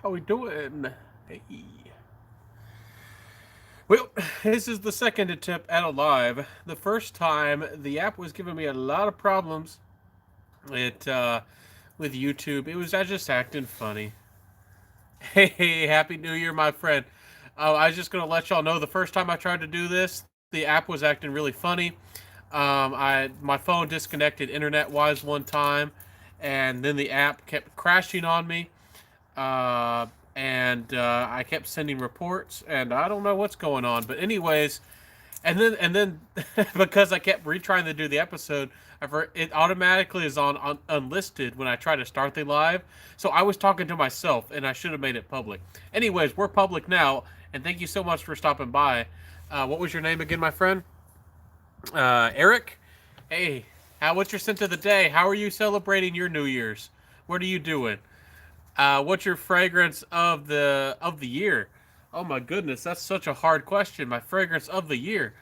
How we doing? Hey. Well, this is the second attempt at a live. The first time, the app was giving me a lot of problems. It with YouTube. It was I just acting funny. Hey, happy New Year, my friend. I was just gonna let y'all know the first time I tried to do this, the app was acting really funny. I my phone disconnected internet wise one time, and then the app kept crashing on me. uh, and I kept sending reports, and I don't know what's going on. But anyways, and then because I kept retrying to do the episode, it automatically is on unlisted when I try to start the live. So I was talking to myself, and I should have made it public. Anyways, we're public now, and thank you so much for stopping by. What was your name again, my friend? Eric. Hey, what's your scent of the day? How are you celebrating your New Year's? What are you doing? What's your fragrance of the year? Oh my goodness, that's such a hard question. My fragrance of the year.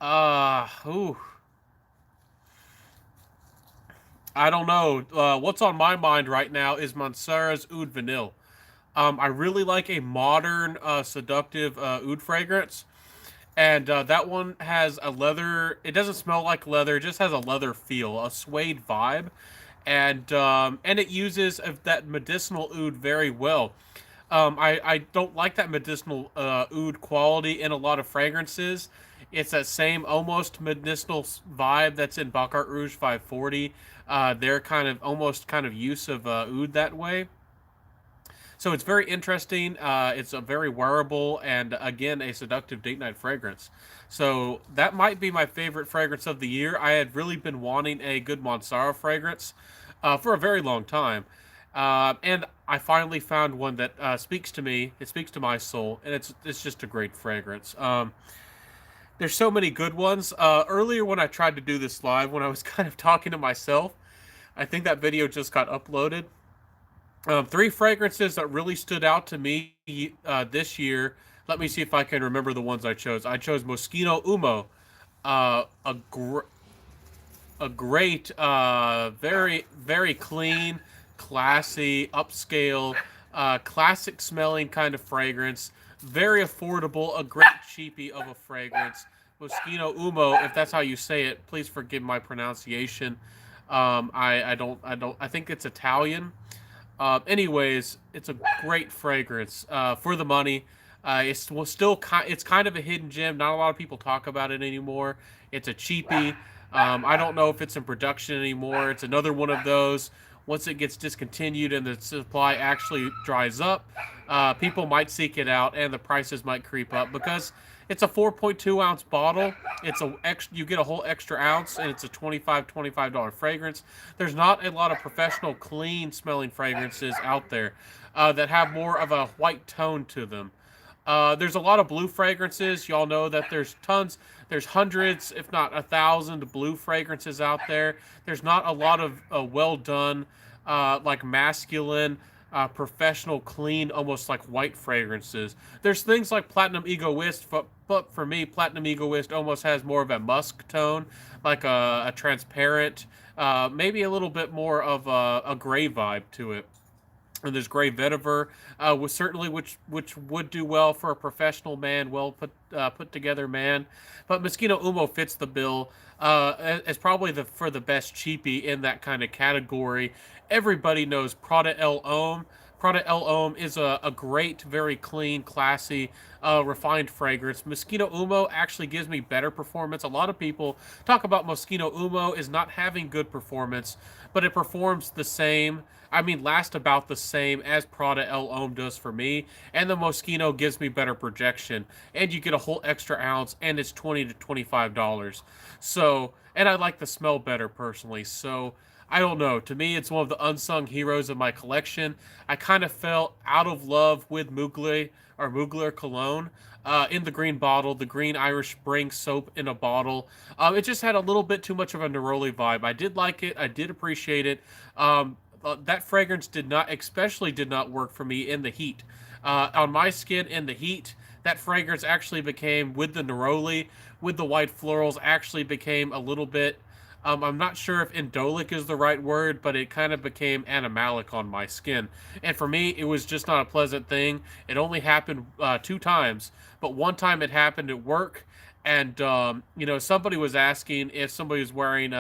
Ooh, I don't know. What's on my mind right now is Mansara's Oud Vanille. I really like a modern, seductive oud fragrance, and that one has a leather. It doesn't smell like leather; it just has a leather feel, a suede vibe, and it uses that medicinal oud very well. I don't like that medicinal oud quality in a lot of fragrances. It's that same almost medicinal vibe that's in Baccarat Rouge 540. Their kind of almost kind of use of oud that way. So it's very interesting. It's a very wearable and again a seductive date night fragrance. So that might be my favorite fragrance of the year. I had really been wanting a good Mansara fragrance for a very long time, and I finally found one that speaks to me. It speaks to my soul, and it's just a great fragrance. There's so many good ones. Earlier when I tried to do this live, when I was kind of talking to myself, I think that video just got uploaded. Three fragrances that really stood out to me this year. Let me see if I can remember the ones I chose. I chose Moschino Umo, uh, a gr- a great, very clean, classy, upscale, classic smelling kind of fragrance. Very affordable, a great cheapie of a fragrance. Moschino Umo, if that's how you say it, please forgive my pronunciation. I think it's Italian. Anyways, it's a great fragrance for the money. It's kind of a hidden gem. Not a lot of people talk about it anymore. It's a cheapie. I don't know if it's in production anymore. It's another one of those. Once it gets discontinued and the supply actually dries up, people might seek it out and the prices might creep up because it's a 4.2 ounce bottle. You get a whole extra ounce, and it's a $25 fragrance. There's not a lot of professional, clean smelling fragrances out there that have more of a white tone to them. There's a lot of blue fragrances. Y'all know that there's hundreds, if not 1,000, blue fragrances out there. There's not a lot of well done, like masculine, professional, clean, almost like white fragrances. There's things like Platinum Egoist, but for me, Platinum Egoist almost has more of a musk tone, like a transparent, maybe a little bit more of a gray vibe to it. And there's Gray Vetiver, was certainly which would do well for a professional man, well put together man. But Moschino Umo fits the bill as probably the best cheapie in that kind of category. Everybody knows Prada El Homme. Prada El Homme is a great, very clean, classy, refined fragrance. Moschino Umo actually gives me better performance. A lot of people talk about Moschino Umo is not having good performance, but it performs the same. I mean, last about the same as Prada El Homme does for me, and the Moschino gives me better projection, and you get a whole extra ounce, and it's $20 to $25. So, and I like the smell better personally. So, I don't know. To me, it's one of the unsung heroes of my collection. I kind of fell out of love with Mugler cologne. In the green bottle, the green Irish Spring soap in a bottle. It just had a little bit too much of a neroli vibe. I did like it. I did appreciate it. That fragrance especially did not work for me in the heat. On my skin in the heat, that fragrance actually became with the neroli, with the white florals, actually became a little bit. I'm not sure if indolic is the right word, but it kind of became animalic on my skin. And for me, it was just not a pleasant thing. It only happened 2 times, but one time it happened at work. And, somebody was asking if somebody was wearing,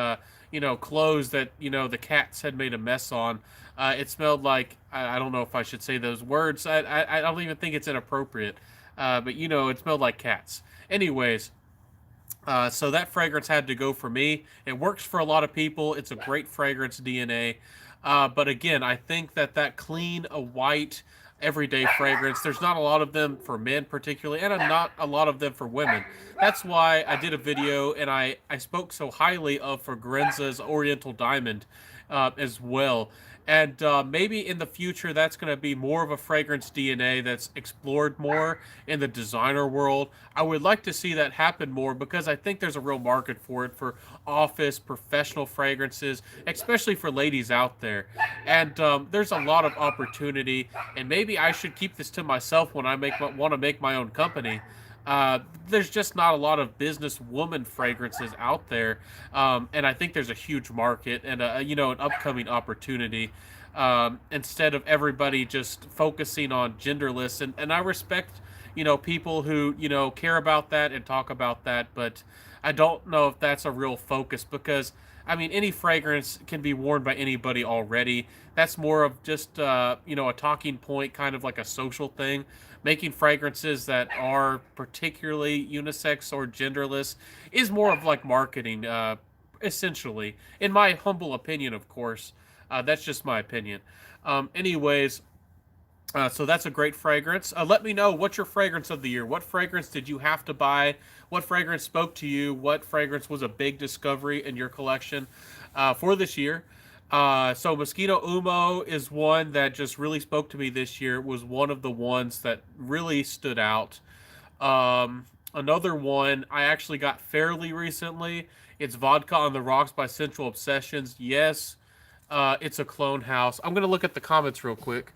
clothes that, the cats had made a mess on. It smelled like, I don't know if I should say those words. I don't even think it's inappropriate. But, it smelled like cats. Anyways, so that fragrance had to go for me. It works for a lot of people. It's a great fragrance, DNA. But again, I think that clean, a white, everyday fragrance, there's not a lot of them for men particularly, and not a lot of them for women. That's why I did a video and I spoke so highly of Fragranza's Oriental Diamond as well. And maybe in the future, that's going to be more of a fragrance DNA that's explored more in the designer world. I would like to see that happen more because I think there's a real market for it for office, professional fragrances, especially for ladies out there. And there's a lot of opportunity. And maybe I should keep this to myself when I want to make my own company. There's just not a lot of business woman fragrances out there, and I think there's a huge market and an upcoming opportunity. Instead of everybody just focusing on genderless, and I respect people who care about that and talk about that, but I don't know if that's a real focus because I mean any fragrance can be worn by anybody already. That's more of just a talking point, kind of like a social thing. Making fragrances that are particularly unisex or genderless is more of like marketing, essentially. In my humble opinion, of course. That's just my opinion. Anyways, so that's a great fragrance. Let me know what's your fragrance of the year. What fragrance did you have to buy? What fragrance spoke to you? What fragrance was a big discovery in your collection for this year? So Mosquito Umo is one that just really spoke to me this year. It was one of the ones that really stood out. Another one I actually got fairly recently. It's Vodka on the Rocks by Central Obsessions. Yes, it's a clone house. I'm gonna look at the comments real quick.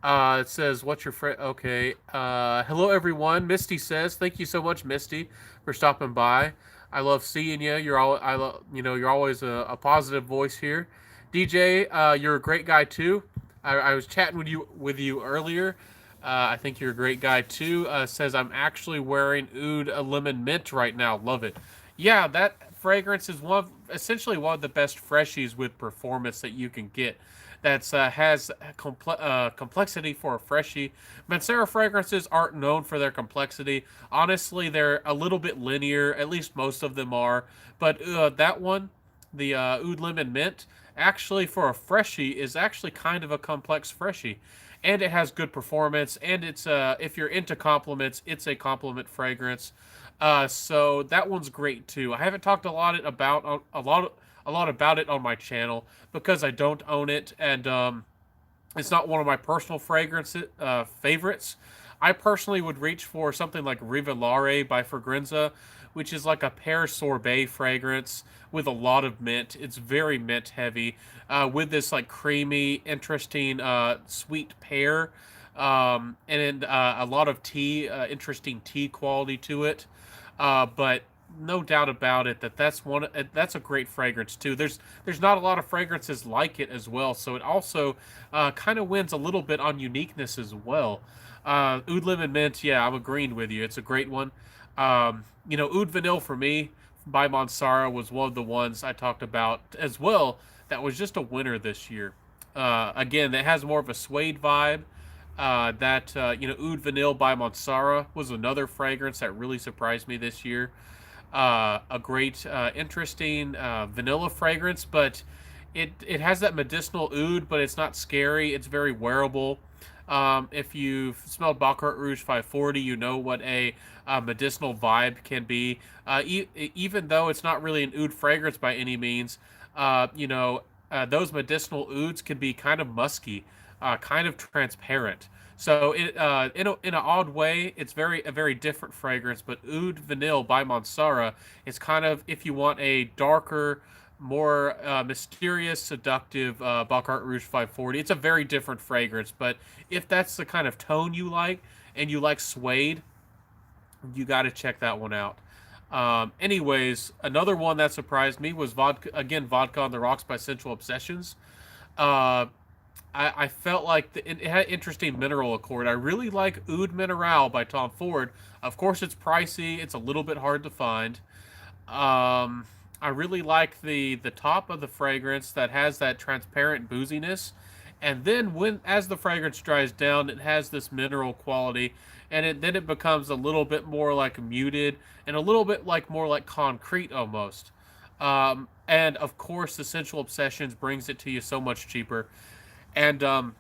It says, "What's your friend?" Okay. Hello everyone. Misty says, "Thank you so much, Misty, for stopping by. I love seeing you. You're always a positive voice here. DJ, you're a great guy too. I was chatting with you earlier. I think you're a great guy too. Says I'm actually wearing Oud Lemon Mint right now. Love it. Yeah, that fragrance is essentially one of the best freshies with performance that you can get. That's has complexity for a freshie. Mancera fragrances aren't known for their complexity. Honestly, they're a little bit linear. At least most of them are. But that one, the Oud Lemon Mint, actually for a freshie is actually kind of a complex freshie, and it has good performance. And it's if you're into compliments, it's a compliment fragrance. So that one's great too. I haven't talked a lot about it on my channel because I don't own it, and it's not one of my personal fragrance favorites. I personally would reach for something like Rivolare by Fragranza, which is like a pear sorbet fragrance with a lot of mint. It's very mint heavy, with this like creamy, interesting, sweet pear, and a lot of tea, interesting tea quality to it. But no doubt about it that's a great fragrance too. There's not a lot of fragrances like it as well, so it also kind of wins a little bit on uniqueness as well. Oud Lemon Mint, yeah, I'm agreeing with you. It's a great one. Oud Vanille for me by Mansara was one of the ones I talked about as well. That was just a winner this year. Again, it has more of a suede vibe. Oud Vanille by Mansara was another fragrance that really surprised me this year. A great, interesting vanilla fragrance, but it has that medicinal oud, but it's not scary. It's very wearable. If you've smelled Baccarat Rouge 540, you know what a medicinal vibe can be. Even though it's not really an oud fragrance by any means, those medicinal ouds can be kind of musky, kind of transparent. So in an odd way, it's a very different fragrance. But Oud Vanille by Mansara is kind of, if you want a darker, more mysterious, seductive Baccarat Rouge 540. It's a very different fragrance. But if that's the kind of tone you like and you like suede, you got to check that one out. Anyways, another one that surprised me was Vodka on the Rocks by Sensual Obsessions. Uh, I felt like it had interesting mineral accord. I really like Oud Mineral by Tom Ford. Of course, it's pricey. It's a little bit hard to find. Um, I really like the top of the fragrance that has that transparent booziness, and then when as the fragrance dries down, it has this mineral quality, and then it becomes a little bit more like muted and a little bit like more like concrete almost. And of course, the Sensual Obsessions brings it to you so much cheaper. And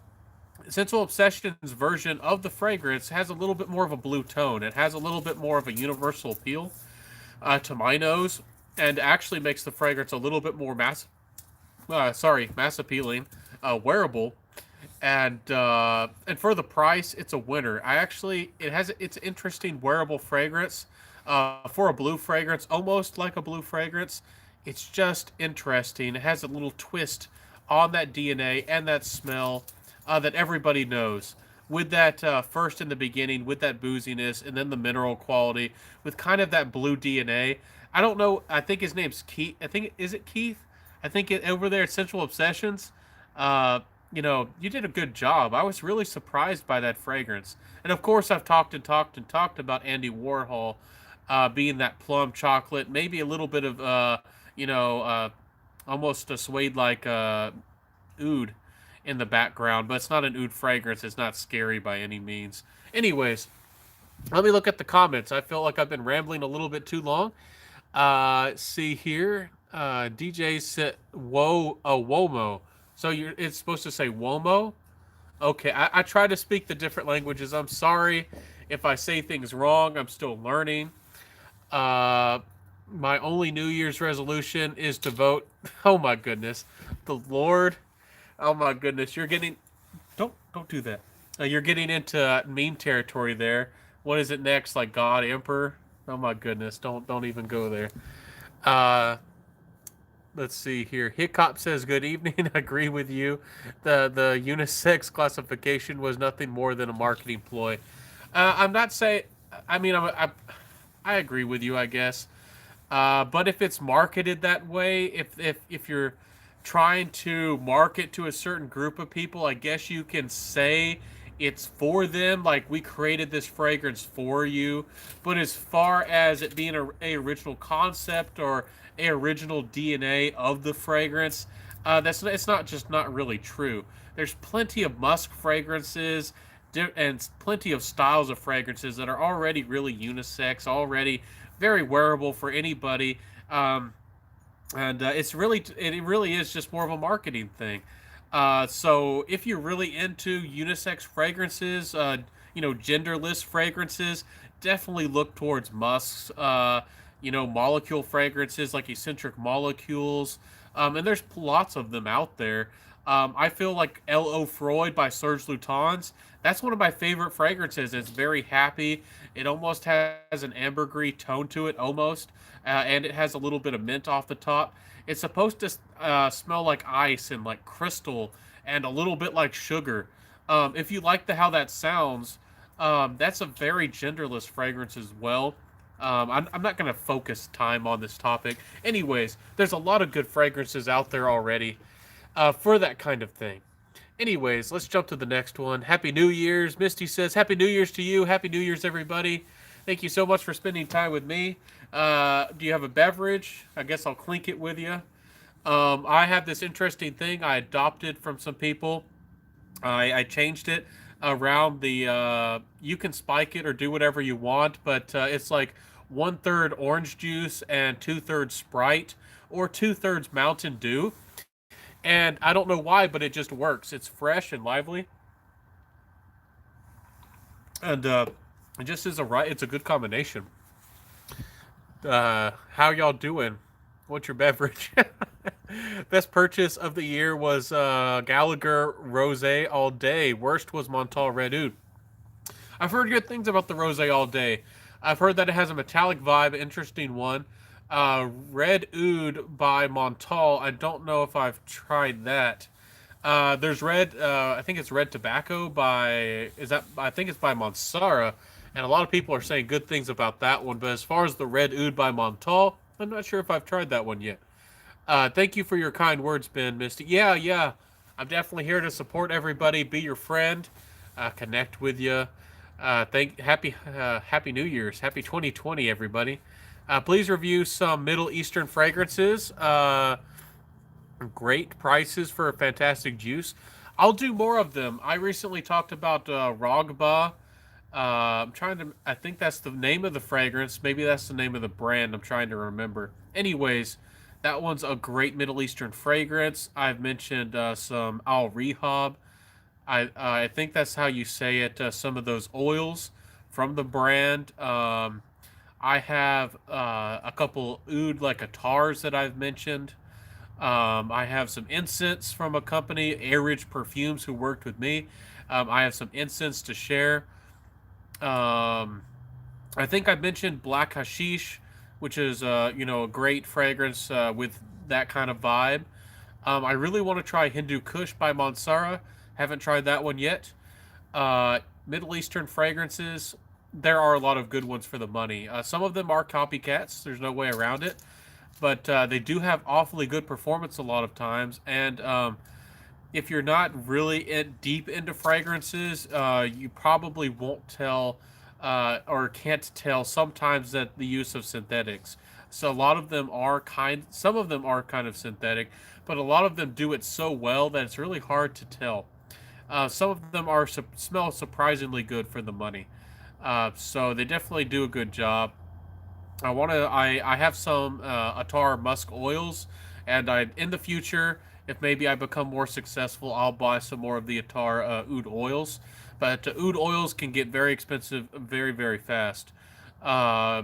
Sensual Obsessions version of the fragrance has a little bit more of a blue tone. It has a little bit more of a universal appeal to my nose, and actually makes the fragrance a little bit more mass appealing, wearable, and for the price, it's a winner. It's interesting wearable fragrance, for a blue fragrance, almost like a blue fragrance. It's just interesting. It has a little twist on that DNA and that smell that everybody knows. With that first in the beginning, with that booziness, and then the mineral quality, with kind of that blue DNA. I don't know. I think his name's Keith. I think is it Keith? I think over there at Sensual Obsessions. Uh, you did a good job. I was really surprised by that fragrance. And of course, I've talked and talked and talked about Andy Warhol being that plum chocolate, maybe a little bit of, you know, uh, almost a suede like oud in the background, but it's not an oud fragrance. It's not scary by any means. Anyways, let me look at the comments. I feel like I've been rambling a little bit too long. See here. DJ said, "Whoa, Womo." So it's supposed to say Womo. Okay, I try to speak the different languages. I'm sorry if I say things wrong. I'm still learning. Uh, my only New Year's resolution is to vote. Oh my goodness, the Lord. Oh my goodness, you're getting. Don't do that. You're getting into meme territory there. What is it next? Like God Emperor? Oh my goodness, don't even go there. Uh, let's see here. Hiccop says, "Good evening." I agree with you. The unisex classification was nothing more than a marketing ploy. I'm not saying. I mean, I agree with you, I guess. But if it's marketed that way, if you're trying to market to a certain group of people, I guess you can say it's for them. Like we created this fragrance for you. But as far as it being a original concept or a original DNA of the fragrance, it's not really true. There's plenty of musk fragrances and plenty of styles of fragrances that are already really unisex, already very wearable for anybody. And it really is just more of a marketing thing. So if you're really into unisex fragrances, genderless fragrances, definitely look towards musks. Molecule fragrances like eccentric molecules, and there's lots of them out there. I feel like L.O. Freud by Serge Lutens. That's one of my favorite fragrances. It's very happy. It almost has an ambergris tone to it, almost, and it has a little bit of mint off the top. It's supposed to smell like ice and like crystal and a little bit like sugar. If you like how that sounds, that's a very genderless fragrance as well. I'm not going to focus time on this topic. Anyways, there's a lot of good fragrances out there already for that kind of thing. Anyways, let's jump to the next one. Happy New Year's. Misty says, Happy New Year's to you. Happy New Year's, everybody. Thank you so much for spending time with me. Do you have a beverage? I guess I'll clink it with you. I have this interesting thing I adopted from some people. I changed it around you can spike it or do whatever you want, but it's like 1/3 orange juice and 2/3 Sprite or 2/3 Mountain Dew. And I don't know why, but it just works. It's fresh and lively, and it just is it's a good combination. How y'all doing? What's your beverage? Best purchase of the year was Gallagher Rosé All Day. Worst was Montal Red Oud. I've heard good things about the Rosé All Day. I've heard that it has a metallic vibe, interesting one. Red Oud by Montal. I don't know if I've tried that. There's Red. I think it's Red Tobacco by. I think it's by Monsara, and a lot of people are saying good things about that one. But as far as the Red Oud by Montal, I'm not sure if I've tried that one yet. Thank you for your kind words, Ben Misty. Yeah, yeah. I'm definitely here to support everybody, be your friend, connect with you. Happy New Year's, happy 2020, everybody. Please review some Middle Eastern fragrances. Great prices for a fantastic juice. I'll do more of them. I recently talked about Rogba. I'm trying to. I think that's the name of the fragrance. Maybe that's the name of the brand. I'm trying to remember. Anyways, that one's a great Middle Eastern fragrance. I've mentioned some Al Rehab. I think that's how you say it. Some of those oils from the brand. I have a couple oud like atars that I've mentioned. I have some incense from a company, Air Ridge Perfumes, who worked with me. I have some incense to share. Um, I think I mentioned Black Hashish, which is a great fragrance with that kind of vibe. I really want to try Hindu Kush by Mansara. Haven't tried that one yet. Middle Eastern fragrances, there are a lot of good ones for the money. Some of them are copycats. There's no way around it, but they do have awfully good performance a lot of times. And if you're not really deep into fragrances, you probably won't tell or can't tell sometimes that the use of synthetics. So a lot of them some of them are kind of synthetic, but a lot of them do it so well that it's really hard to tell. Some of them smell surprisingly good for the money. So they definitely do a good job. I have some Attar musk oils, and in the future, if maybe I become more successful, I'll buy some more of the Attar oud oils. But oud oils can get very expensive very, very fast. Uh,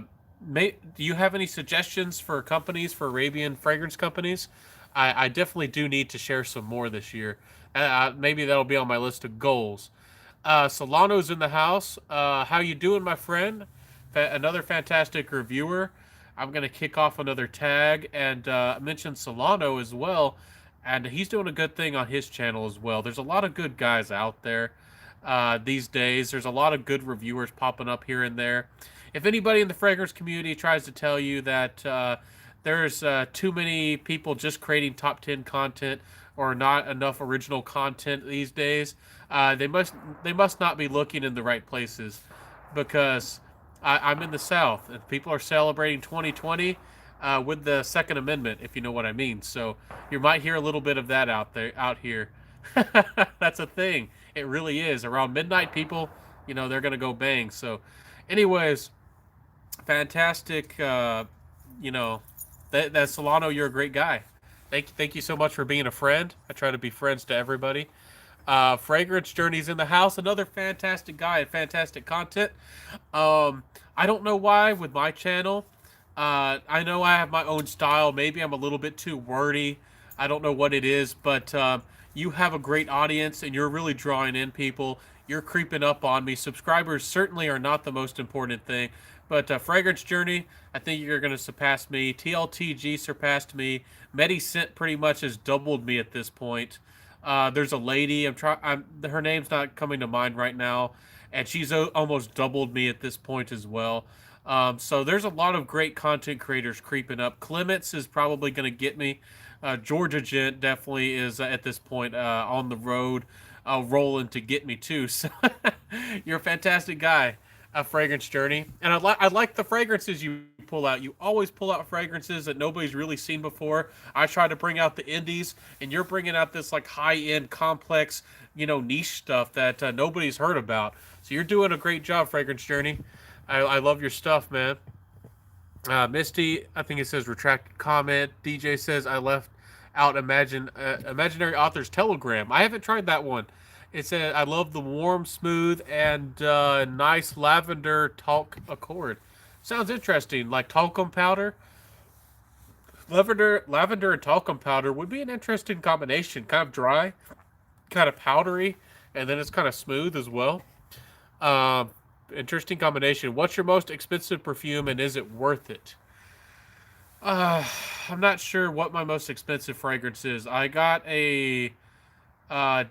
do you have any suggestions for companies, for Arabian fragrance companies? I definitely do need to share some more this year. Maybe that'll be on my list of goals. Solano's in the house. How you doing, my friend? Another fantastic reviewer. I'm gonna kick off another tag and mention Solano as well, and he's doing a good thing on his channel as well. There's a lot of good guys out there these days. There's a lot of good reviewers popping up here and there. If anybody in the fragrance community tries to tell you that there's too many people just creating top 10 content or not enough original content these days, they must not be looking in the right places, because I'm in the South and people are celebrating 2020 with the Second Amendment, if you know what I mean. So you might hear a little bit of that out here. That's a thing. It really is. Around midnight, people, they're gonna go bang. So, anyways, fantastic. You know, that Solano, you're a great guy. Thank you so much for being a friend. I try to be friends to everybody. Fragrance Journeys in the house, another fantastic guy and fantastic content. I don't know why with my channel. I know I have my own style. Maybe I'm a little bit too wordy. I don't know what it is, but you have a great audience and you're really drawing in people. You're creeping up on me. Subscribers certainly are not the most important thing, but Fragrance Journey, I think you're going to surpass me. TLTG surpassed me. MediScent pretty much has doubled me at this point. There's a lady. Her name's not coming to mind right now, and she's almost doubled me at this point as well. So there's a lot of great content creators creeping up. Clements is probably going to get me. Georgia Gent definitely is at this point on the road, rolling to get me too. So you're a fantastic guy, a Fragrance Journey, and I like the fragrances you pull out. You always pull out fragrances that nobody's really seen before. I try to bring out the indies, and you're bringing out this like high end, complex, niche stuff that nobody's heard about. So you're doing a great job, Fragrance Journey. I love your stuff, man. Misty, I think it says retracted comment. DJ says I left out Imaginary Author's Telegram. I haven't tried that one. It said I love the warm, smooth, and nice lavender talc accord. Sounds interesting, like talcum powder. Lavender and talcum powder would be an interesting combination. Kind of dry, kind of powdery, and then it's kind of smooth as well. Um, Interesting combination. What's your most expensive perfume, and is it worth it? Uh, I'm not sure what my most expensive fragrance is. I got a I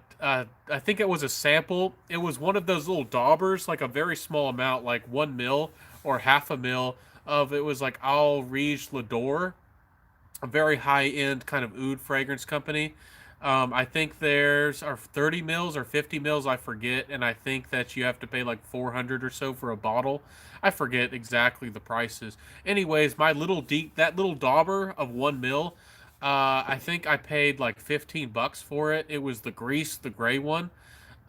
think it was a sample. It was one of those little daubers, like a very small amount, like 1 mil or half a mil of it was like Al Rouge L'Adore, a very high end kind of oud fragrance company. I think there's are 30 mils or 50 mils, I forget, and I think that you have to pay like 400 or so for a bottle. I forget exactly the prices. Anyways, my little deep that little dauber of 1 mil, I think I paid like 15 bucks for it. It was the grease, the gray one.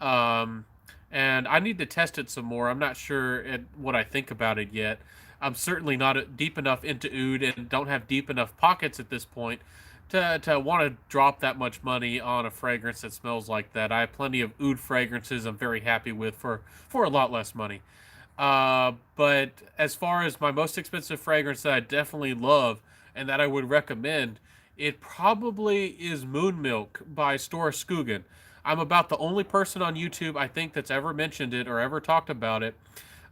Um, and I need to test it some more. I'm not sure what I think about it yet. I'm certainly not deep enough into oud and don't have deep enough pockets at this point to want to drop that much money on a fragrance that smells like that. I have plenty of oud fragrances I'm very happy with for a lot less money. But as far as my most expensive fragrance that I definitely love and that I would recommend, it probably is Moon Milk by Stora Skogen. I'm about the only person on YouTube I think that's ever mentioned it or ever talked about it.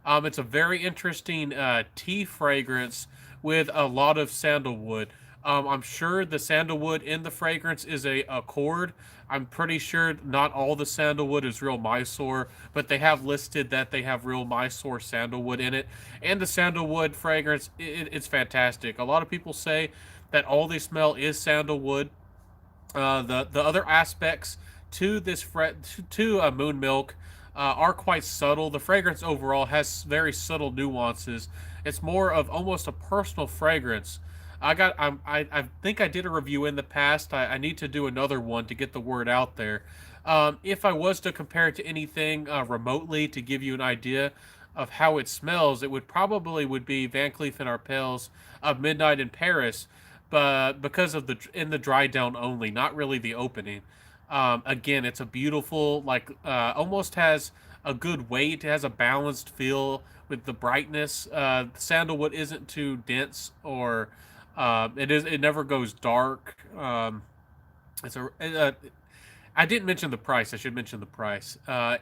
It's a very interesting tea fragrance with a lot of sandalwood. I'm sure the sandalwood in the fragrance is a accord. I'm pretty sure not all the sandalwood is real Mysore, but they have listed that they have real Mysore sandalwood in it. And the sandalwood fragrance, it's fantastic. A lot of people say that all they smell is sandalwood. The other aspects to to a moon milk are quite subtle. The fragrance overall has very subtle nuances. It's more of almost a personal fragrance. I think I did a review in the past. I need to do another one to get the word out there. If I was to compare it to anything remotely to give you an idea of how it smells, it would be Van Cleef and Arpels of Midnight in Paris, but because of the in the dry down only, not really the opening. Again, it's a beautiful, like almost has a good weight. It has a balanced feel with the brightness. Sandalwood isn't too dense or it never goes dark. It's I didn't mention the price. I should mention the price.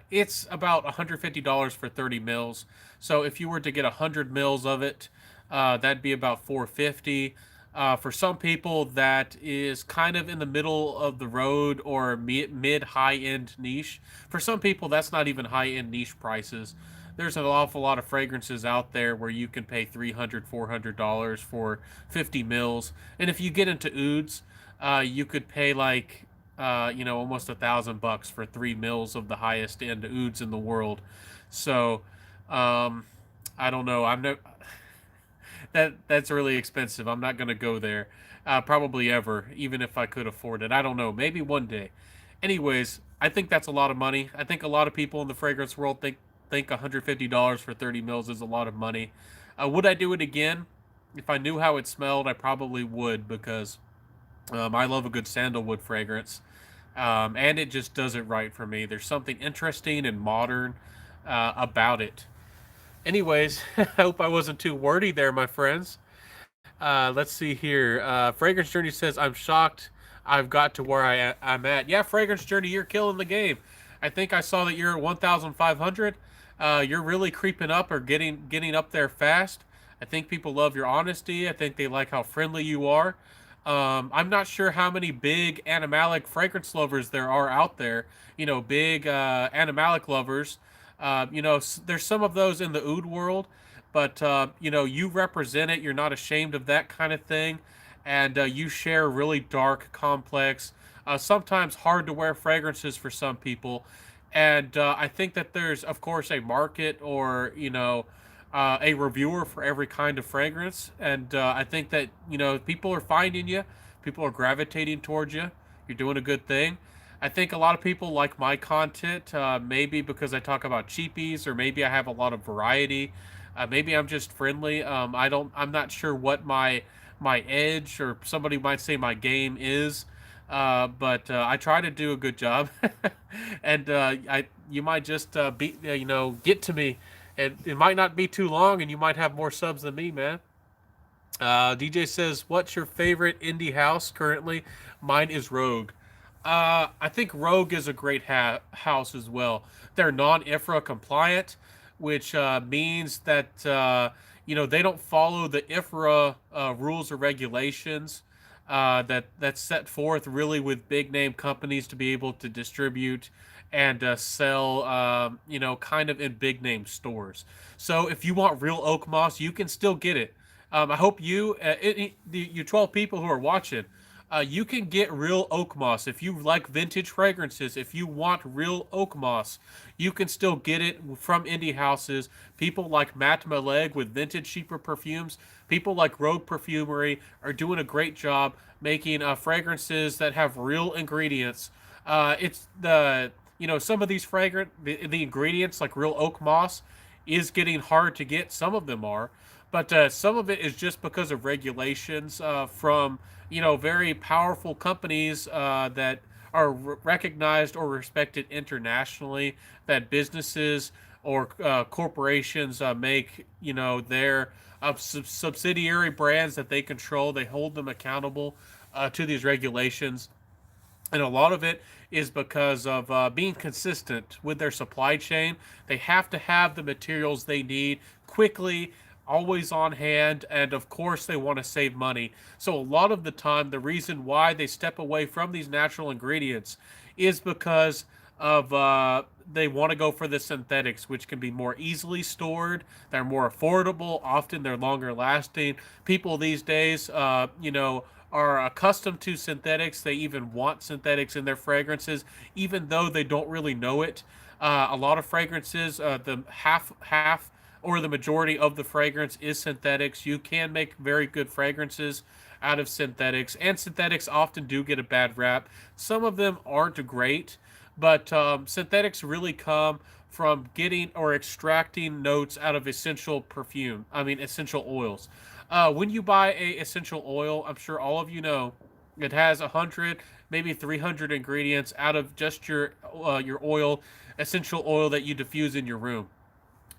It's about $150 for 30 mils. So if you were to get 100 mils of it, that'd be about 450. For some people, that is kind of in the middle of the road or mid high end niche. For some people, that's not even high end niche prices. There's an awful lot of fragrances out there where you can pay $300, $400 for 50 mils. And if you get into ouds, you could pay like almost $1,000 for 3 mils of the highest end ouds in the world. So, I don't know. I'm no that's really expensive. I'm not gonna go there, probably ever, even if I could afford it. I don't know. Maybe one day. Anyways, I think that's a lot of money. I think a lot of people in the fragrance world think $150 for 30 mils is a lot of money. Would I do it again? If I knew how it smelled, I probably would because I love a good sandalwood fragrance. And it just does it right for me. There's something interesting and modern about it. Anyways, I hope I wasn't too wordy there, my friends. Let's see here. Fragrance Journey says, I'm shocked I've got to where I'm at. Yeah, Fragrance Journey, you're killing the game. I think I saw that you're at 1,500. You're really creeping up or getting up there fast. I think people love your honesty. I think they like how friendly you are. I'm not sure how many big animalic fragrance lovers there are out there. Big animalic lovers. There's some of those in the oud world, but you represent it. You're not ashamed of that kind of thing, and you share really dark, complex, sometimes hard to wear fragrances for some people. And I think that there's, of course, a market or a reviewer for every kind of fragrance. And I think that people are finding you, people are gravitating towards you. You're doing a good thing. I think a lot of people like my content, maybe because I talk about cheapies, or maybe I have a lot of variety. Maybe I'm just friendly. I'm not sure what my edge, or somebody might say my game is. But I try to do a good job, and you might just get to me, and it might not be too long, and you might have more subs than me, man. DJ says, "What's your favorite indie house currently?" Mine is Rogue. I think Rogue is a great house as well. They're non-IFRA compliant, which means that they don't follow the IFRA rules or regulations. that's set forth really with big name companies to be able to distribute and sell, kind of in big name stores. So if you want real oak moss, you can still get it. I hope you 12 people who are watching, you can get real oak moss. If you like vintage fragrances, if you want real oak moss, you can still get it from indie houses. People like Matt Maleg with vintage cheaper perfumes, people like Rogue Perfumery are doing a great job making fragrances that have real ingredients. It's the some of these the ingredients like real oak moss is getting hard to get. Some of them are, but some of it is just because of regulations from very powerful companies that are recognized or respected internationally. That businesses or corporations make their subsidiary brands that they control. They hold them accountable to these regulations, and a lot of it is because of being consistent with their supply chain. They have to have the materials they need quickly, always on hand, and of course they want to save money. So a lot of the time, the reason why they step away from these natural ingredients is because of they want to go for the synthetics, which can be more easily stored. They're more affordable. Often they're longer lasting. People these days, are accustomed to synthetics. They even want synthetics in their fragrances, even though they don't really know it. A lot of fragrances, the half or the majority of the fragrance is synthetics. You can make very good fragrances out of synthetics, and synthetics often do get a bad rap. Some of them aren't great, but synthetics really come from getting or extracting notes out of essential oils. When you buy a essential oil, I'm sure all of you know it has 100, maybe 300 ingredients out of just your oil, essential oil that you diffuse in your room.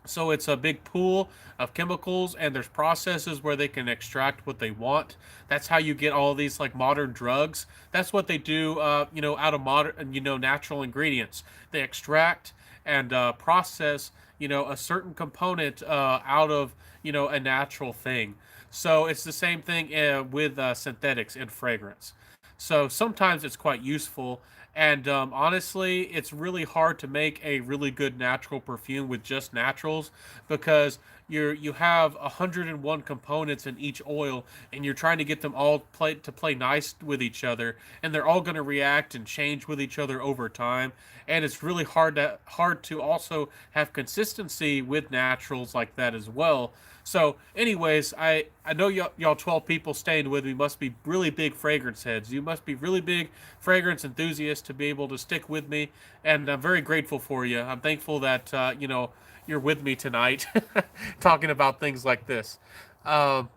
So it's a big pool of chemicals, and there's processes where they can extract what they want. That's how you get all these like modern drugs. That's what they do, out of modern, natural ingredients. They extract and process, a certain component out of, a natural thing. So it's the same thing with synthetics in fragrance. So sometimes it's quite useful. And honestly, it's really hard to make a really good natural perfume with just naturals because you have 101 components in each oil, and you're trying to get them all play nice with each other, and they're all going to react and change with each other over time. And it's really hard to also have consistency with naturals like that as well. So, anyways, I know y'all 12 people staying with me must be really big fragrance heads. You must be really big fragrance enthusiasts to be able to stick with me, and I'm very grateful for you. I'm thankful that you're with me tonight, talking about things like this. Um,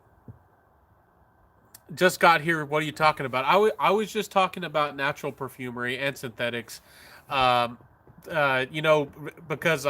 just got here. What are you talking about? I was just talking about natural perfumery and synthetics. Um, because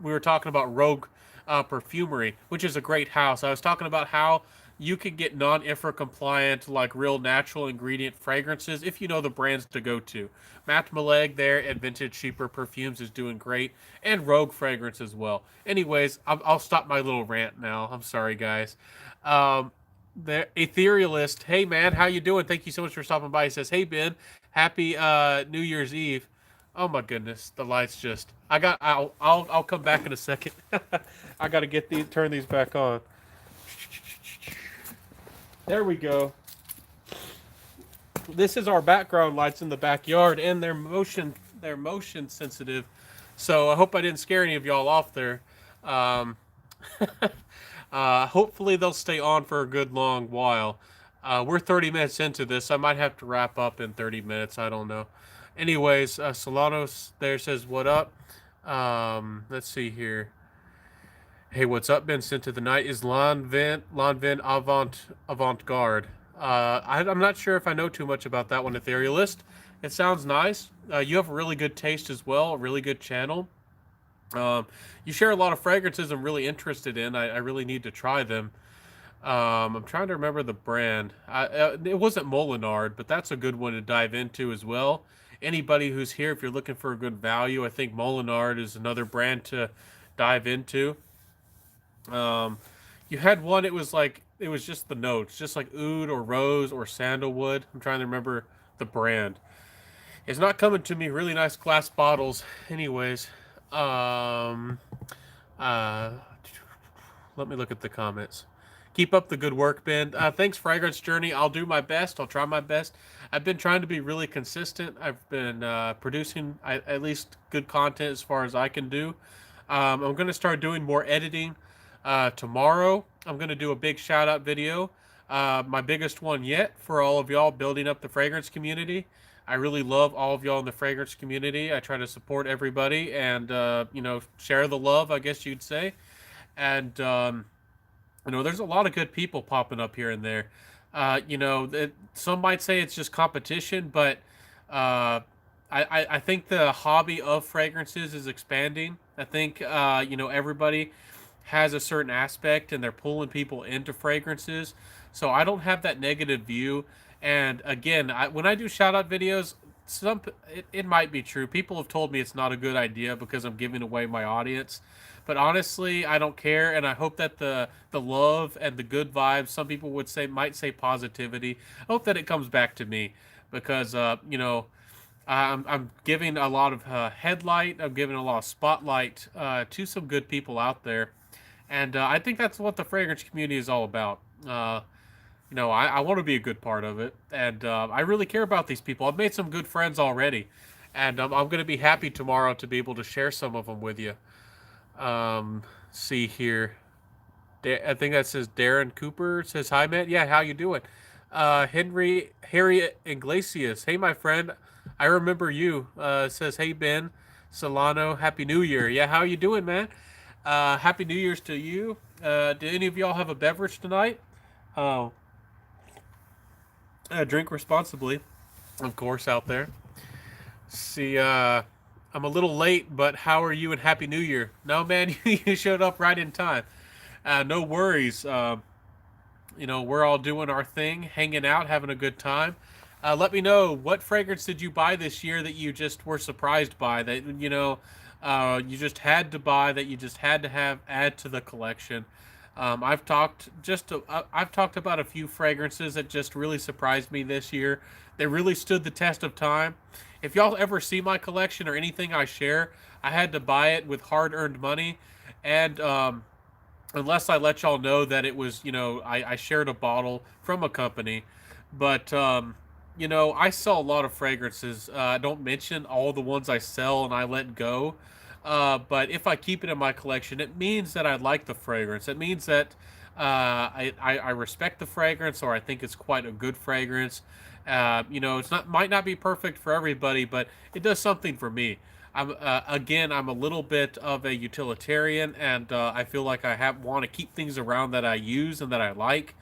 we were talking about Rogue Perfumery, which is a great house. I was talking about how you can get non-IFRA compliant, like real natural ingredient fragrances if you know the brands to go to. Matt Maleg there at Vintage Cheaper Perfumes is doing great, and Rogue Fragrance as well. Anyways, I'll stop my little rant now. I'm sorry, guys. The Etherealist, hey man, how you doing? Thank you so much for stopping by. He says, "Hey Ben, happy New Year's Eve." Oh my goodness, the lights just. I'll come back in a second. I got to turn these back on. There we go. This is our background lights in the backyard, and they're motion sensitive. So I hope I didn't scare any of y'all off there. Um, hopefully they'll stay on for a good long while. We're 30 minutes into this. I might have to wrap up in 30 minutes. I don't know. Anyways, Solanos there says, "What up?" Let's see here. Hey, what's up? Been sent to the night is Lanvin Avant Garde. I'm not sure if I know too much about that one, Etherealist. It sounds nice. You have a really good taste as well, a really good channel. Um, you share a lot of fragrances I'm really interested in. I really need to try them. I'm trying to remember the brand. It wasn't Molinard, but that's a good one to dive into as well. Anybody who's here, if you're looking for a good value, I think Molinard is another brand to dive into. Um, you had one. It was like it was just the notes, just like oud or rose or sandalwood. I'm trying to remember the brand. It's not coming to me. Really nice glass bottles. Anyways, um, uh, let me look at the comments. Keep up the good work, Ben. Thanks, Fragrance Journey. I'll do my best. I'll try my best. I've been trying to be really consistent. I've been producing at least good content as far as I can do. I'm going to start doing more editing tomorrow. I'm going to do a big shout out video, my biggest one yet, for all of y'all building up the fragrance community. I really love all of y'all in the fragrance community. I try to support everybody and, share the love, I guess you'd say. And, there's a lot of good people popping up here and there. Some might say it's just competition, but I think the hobby of fragrances is expanding. I think everybody has a certain aspect, and they're pulling people into fragrances. So I don't have that negative view. And again, when I do shout out videos, it might be true. People have told me it's not a good idea because I'm giving away my audience. But honestly, I don't care, and I hope that the love and the good vibes, some people might say positivity. I hope that it comes back to me because I'm giving a lot of headlight. I'm giving a lot of spotlight to some good people out there, and I think that's what the fragrance community is all about. I want to be a good part of it, and I really care about these people. I've made some good friends already, and I'm going to be happy tomorrow to be able to share some of them with you. See here. I think that says Darren Cooper says hi, Matt. Yeah, how you doing? Harry Iglesias. Hey, my friend. I remember you. Says hey Ben Solano. Happy New Year. Yeah, how you doing, man? Happy New Year's to you. Do any of y'all have a beverage tonight? Uh, Drink responsibly, of course, out there. See, I'm a little late, but how are you and Happy New Year? No, man, you showed up right in time. No worries. We're all doing our thing, hanging out, having a good time. Let me know, what fragrance did you buy this year that you just were surprised by, that you just had to buy, that you just had to add to the collection. I've talked about a few fragrances that just really surprised me this year. They really stood the test of time. If y'all ever see my collection or anything I share, I had to buy it with hard-earned money, and unless I let y'all know that it was, I shared a bottle from a company. But I sell a lot of fragrances. I don't mention all the ones I sell and I let go. But if I keep it in my collection, it means that I like the fragrance. It means that I respect the fragrance, or I think it's quite a good fragrance. Might not be perfect for everybody, but it does something for me. I'm a little bit of a utilitarian, and I feel like I want to keep things around that I use and that I like.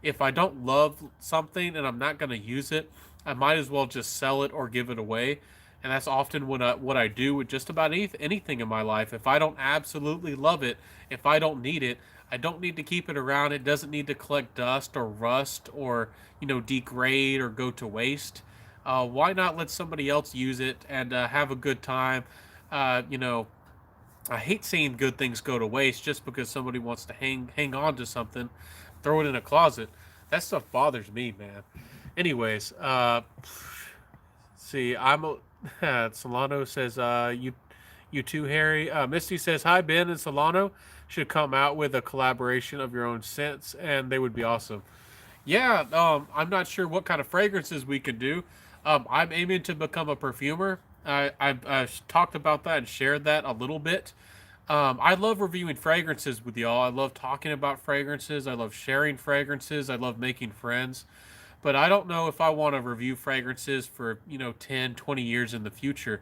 If I don't love something and I'm not going to use it, I might as well just sell it or give it away. And that's often what I do with just about anything in my life. If I don't absolutely love it, if I don't need it, I don't need to keep it around. It doesn't need to collect dust or rust or degrade or go to waste. Why not let somebody else use it and have a good time? Uh, you know, I hate seeing good things go to waste just because somebody wants to hang on to something, throw it in a closet. That stuff bothers me, man. Anyways, see, Solano says, you too, Harry. Misty says, hi, Ben and Solano. Should come out with a collaboration of your own scents, and they would be awesome. Yeah, I'm not sure what kind of fragrances we could do. I'm aiming to become a perfumer. I've talked about that and shared that a little bit. I love reviewing fragrances with y'all. I love talking about fragrances. I love sharing fragrances. I love making friends. But I don't know if I want to review fragrances for 10, 20 years in the future.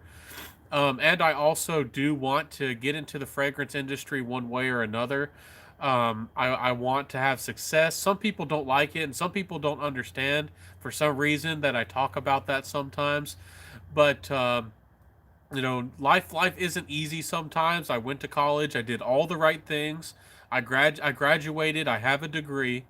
And I also do want to get into the fragrance industry one way or another. I want to have success. Some people don't like it, and some people don't understand for some reason that I talk about that sometimes. But life isn't easy sometimes. I went to college. I did all the right things. I graduated. I have a degree,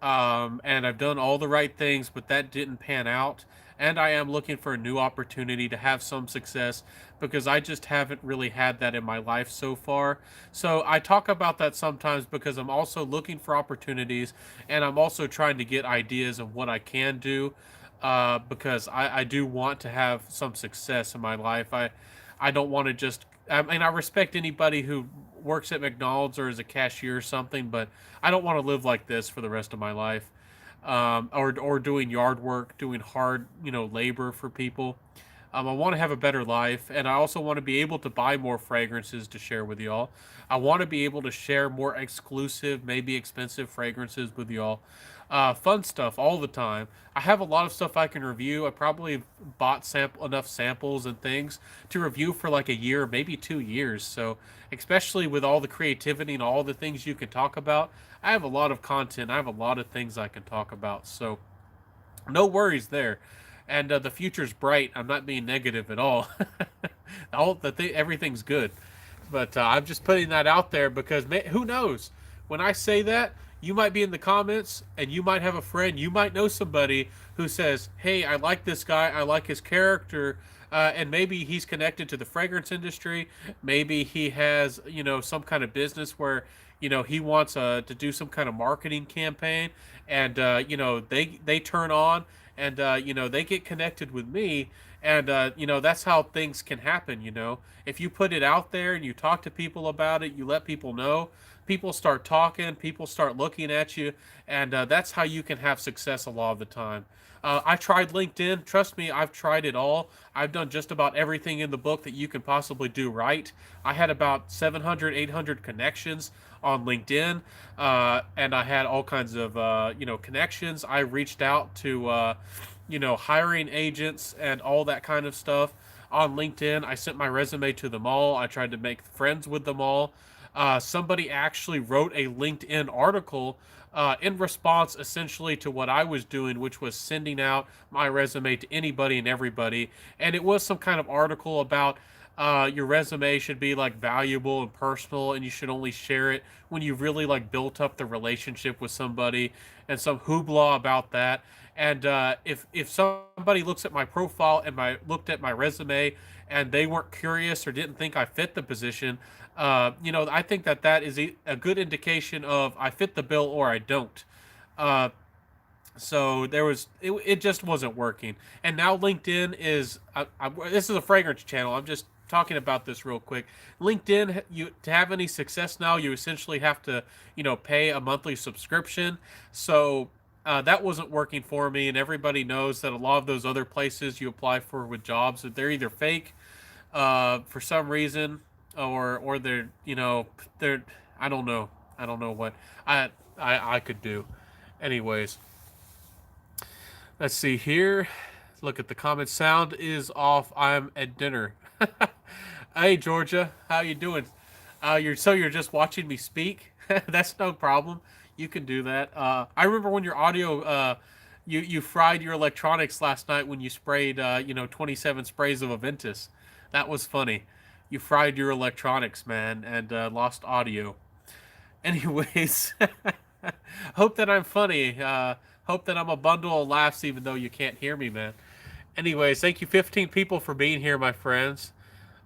and I've done all the right things, but that didn't pan out. and I am looking for a new opportunity to have some success because I just haven't really had that in my life so far. So I talk about that sometimes because I'm also looking for opportunities, and I'm also trying to get ideas of what I can do, because I do want to have some success in my life. I don't want to just, I mean, I respect anybody who works at McDonald's or is a cashier or something, but I don't want to live like this for the rest of my life. Or doing yard work, doing hard, labor for people. I want to have a better life, and I also want to be able to buy more fragrances to share with y'all. I want to be able to share more exclusive, maybe expensive fragrances with y'all. Fun stuff all the time. I have a lot of stuff I can review. I probably bought enough samples and things to review for like a year, maybe 2 years. So, especially with all the creativity and all the things you can talk about, I have a lot of content. I have a lot of things I can talk about. So, no worries there. And the future's bright. I'm not being negative at all. Everything's good. But I'm just putting that out there because who knows? When I say that, you might be in the comments and you might have a friend, you might know somebody who says, "Hey, I like this guy. I like his character." And maybe he's connected to the fragrance industry. Maybe he has, some kind of business where, he wants to do some kind of marketing campaign, and they turn on, and they get connected with me, and that's how things can happen. If you put it out there and you talk to people about it, you let people know, people start talking, people start looking at you, and that's how you can have success a lot of the time. I tried LinkedIn. Trust me, I've tried it all. I've done just about everything in the book that you can possibly do right. I had about 700, 800 connections on LinkedIn, and I had all kinds of, connections. I reached out to, hiring agents and all that kind of stuff on LinkedIn. I sent my resume to them all. I tried to make friends with them all. Somebody actually wrote a LinkedIn article in response essentially to what I was doing, which was sending out my resume to anybody and everybody. And it was some kind of article about your resume should be like valuable and personal, and you should only share it when you really like built up the relationship with somebody, and some hoopla about that. And if somebody looks at my profile and looked at my resume and they weren't curious or didn't think I fit the position, I think that is a good indication of I fit the bill or I don't. Uh, so it just wasn't working. And now LinkedIn is, this is a fragrance channel. I'm just talking about this real quick. LinkedIn, you to have any success now, you essentially have to, pay a monthly subscription. So that wasn't working for me, and everybody knows that a lot of those other places you apply for with jobs, that they're either fake for some reason, or they're I don't know. I don't know what I could do. Anyways, let's see here. Look at the comment. Sound is off. I'm at dinner. Hey Georgia, how you doing? You're just watching me speak. That's no problem. You can do that. I remember when your audio, you fried your electronics last night when you sprayed 27 sprays of Aventus. That was funny. You fried your electronics, man, and lost audio. Anyways, hope that I'm funny. Hope that I'm a bundle of laughs, even though you can't hear me, man. Anyways, thank you 15 people for being here, my friends.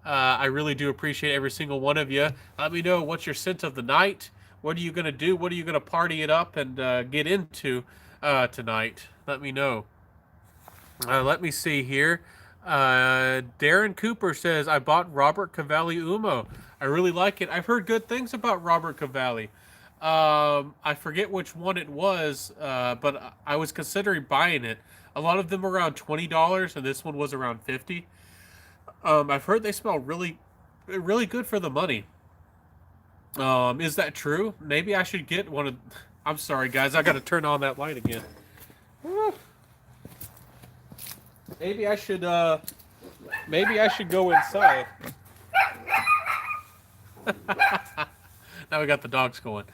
I really do appreciate every single one of you. Let me know what's your scent of the night. What are you going to do? What are you going to party it up and get into tonight? Let me know. Let me see here. Darren Cooper says, I bought Robert Cavalli Umo. I really like it. I've heard good things about Robert Cavalli. I forget which one it was, but I was considering buying it. A lot of them were around $20, and this one was around 50. I've heard they smell really, really good for the money. Is that true? Maybe I should get one of. I'm sorry, guys. I got to turn on that light again. Maybe I should. Maybe I should go inside. Now we got the dogs going.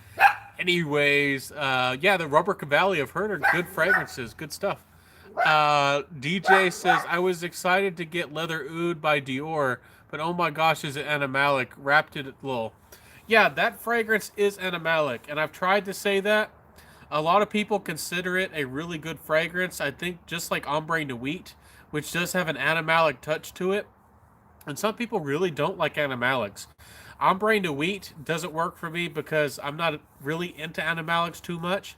Anyways, yeah, the Robert Cavalli I've heard are good fragrances, good stuff. DJ says, I was excited to get Leather Oud by Dior, but oh my gosh, is it animalic? Wrapped it little. Yeah, that fragrance is animalic, and I've tried to say that. A lot of people consider it a really good fragrance. I think just like Ombre Nuit, which does have an animalic touch to it. And some people really don't like animalics. Ombre de wheat doesn't work for me because I'm not really into animalics too much.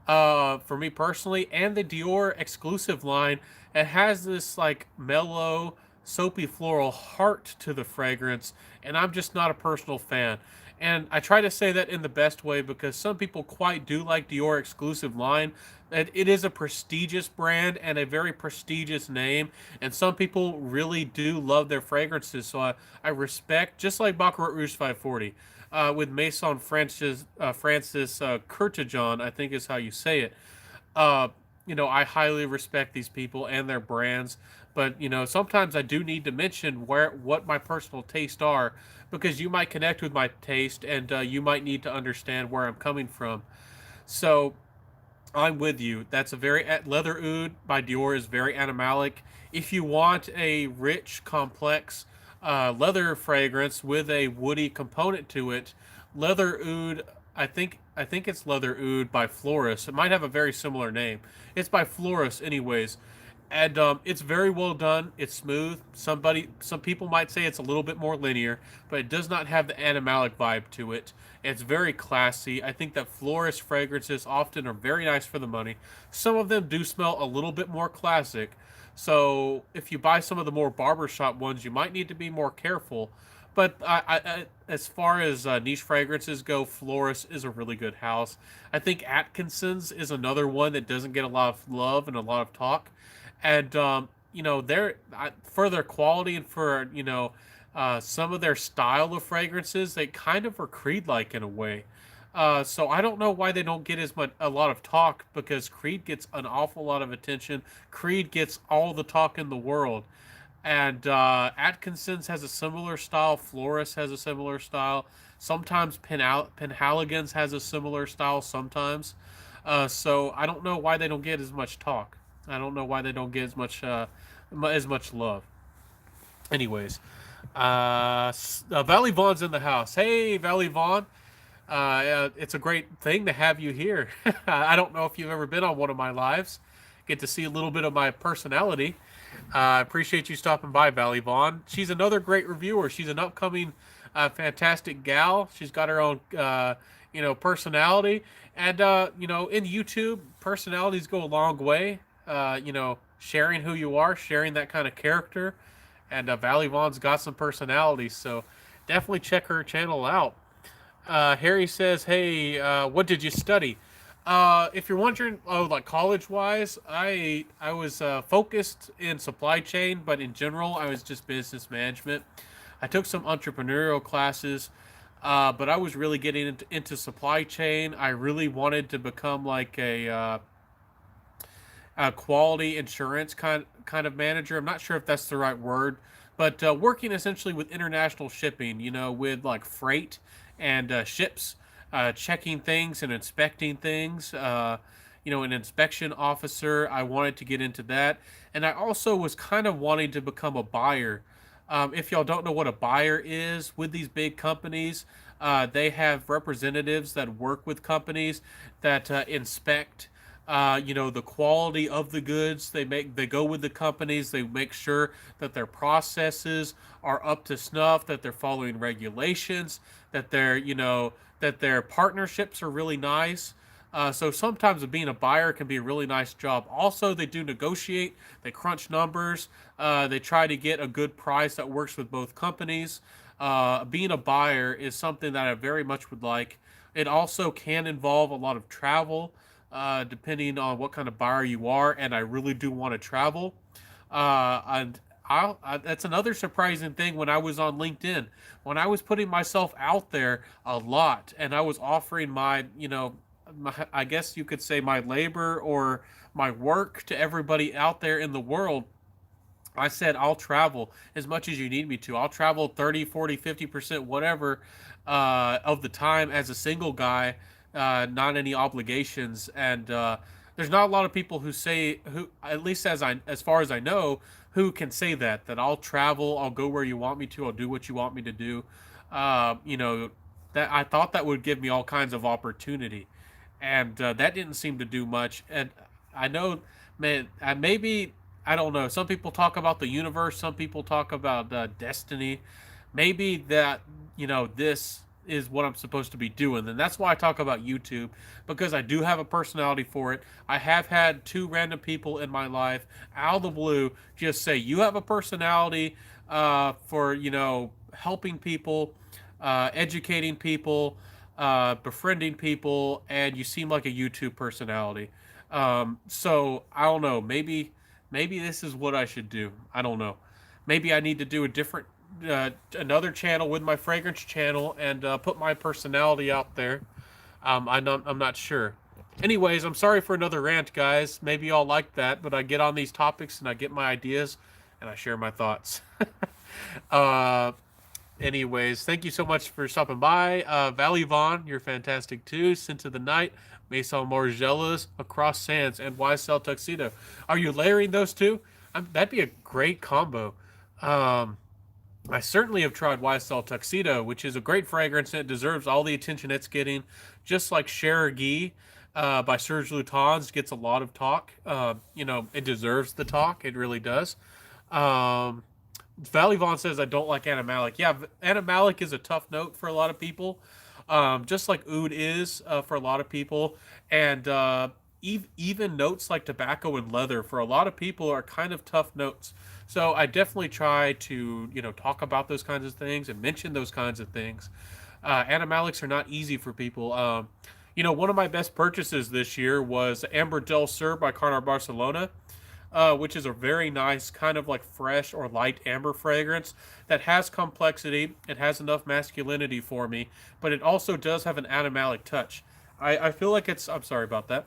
For me personally, and the Dior exclusive line, it has this like mellow, soapy floral heart to the fragrance, and I'm just not a personal fan. And I try to say that in the best way because some people quite do like Dior exclusive line. That it is a prestigious brand and a very prestigious name, and some people really do love their fragrances. So I respect, just like Baccarat Rouge 540 with Maison Francis Kurtajan, I think is how you say it. Uh, I highly respect these people and their brands, but sometimes I do need to mention what my personal tastes are because you might connect with my taste and you might need to understand where I'm coming from. So I'm with you. That's a very Leather Oud by Dior is very animalic. If you want a rich, complex leather fragrance with a woody component to it, Leather Oud. I think it's Leather Oud by Floris. It might have a very similar name. It's by Floris, anyways, and it's very well done. It's smooth. Some people might say it's a little bit more linear, but it does not have the animalic vibe to it. It's very classy. I think that florist fragrances often are very nice for the money. Some of them do smell a little bit more classic. So if you buy some of the more barbershop ones, you might need to be more careful. But as far as niche fragrances go, Florist is a really good house. I think Atkinson's is another one that doesn't get a lot of love and a lot of talk. And they're for their quality and for some of their style of fragrances, they kind of are Creed like in a way. So I don't know why they don't get as much a lot of talk because Creed gets an awful lot of attention. Creed gets all the talk in the world, and Atkinson's has a similar style. Floris has a similar style. Sometimes Penhaligon's has a similar style. Sometimes, so I don't know why they don't get as much talk. I don't know why they don't get as much love. Anyways, Valley Vaughn's in the house. Hey, Valley Vaughn. It's a great thing to have you here. I don't know if you've ever been on one of my lives. Get to see a little bit of my personality. I appreciate you stopping by, Valley Vaughn. She's another great reviewer. She's an upcoming fantastic gal. She's got her own, personality. And, in YouTube, personalities go a long way. Sharing who you are, sharing that kind of character. And Valley Vaughn's got some personality. So definitely check her channel out. Harry says, "Hey, what did you study?" If you're wondering, like college wise, I was focused in supply chain, but in general, I was just business management. I took some entrepreneurial classes, but I was really getting into supply chain. I really wanted to become like a quality insurance kind of manager. I'm not sure if that's the right word, but working essentially with international shipping, with like freight and ships, checking things and inspecting things. An inspection officer. I wanted to get into that, and I also was kind of wanting to become a buyer. If y'all don't know what a buyer is, with these big companies, they have representatives that work with companies that inspect the quality of the goods they go with the companies. They make sure that their processes are up to snuff, that they're following regulations, that their partnerships are really nice. So sometimes being a buyer can be a really nice job. Also, they do negotiate, they crunch numbers, they try to get a good price that works with both companies. Being a buyer is something that I very much would like. It also can involve a lot of travel, depending on what kind of buyer you are, and I really do want to travel. And that's another surprising thing when I was on LinkedIn. When I was putting myself out there a lot, and I was offering I guess you could say my labor or my work to everybody out there in the world. I said, I'll travel as much as you need me to. I'll travel 30, 40, 50%, whatever, of the time as a single guy, not any obligations. And there's not a lot of people who, at least as far as I know, who can say that I'll travel, I'll go where you want me to, I'll do what you want me to do. That I thought that would give me all kinds of opportunity, and that didn't seem to do much. And I know, man, maybe I don't know. Some people talk about the universe. Some people talk about destiny. Maybe that, this is what I'm supposed to be doing. And that's why I talk about YouTube, because I do have a personality for it. I have had two random people in my life out of the blue just say, you have a personality for, helping people, educating people, befriending people, and you seem like a YouTube personality. So I don't know. Maybe this is what I should do. I don't know. Maybe I need to do a different, another channel with my fragrance channel and put my personality out there. I'm not sure. Anyways, I'm sorry for another rant, guys. Maybe y'all like that, but I get on these topics and I get my ideas and I share my thoughts. uh, Anyways, thank you so much for stopping by. Valley Vaughn, you're fantastic too. Scent of the Night, Maison Margielas, Across Sands, and YSL Tuxedo. Are you layering those two? That'd be a great combo. Um, I certainly have tried YSL Tuxedo, which is a great fragrance and it deserves all the attention it's getting. Just like Cherokee by Serge Lutens gets a lot of talk. It deserves the talk. It really does. Um, Valley Vaughn says I don't like animalic. Yeah, animalic is a tough note for a lot of people, just like oud is for a lot of people, and even notes like tobacco and leather for a lot of people are kind of tough notes. So I definitely try to talk about those kinds of things and mention those kinds of things. Animalics are not easy for people. One of my best purchases this year was Amber del Sur by Carnar Barcelona, which is a very nice kind of like fresh or light amber fragrance that has complexity. It has enough masculinity for me, but it also does have an animalic touch. I feel like I'm sorry about that.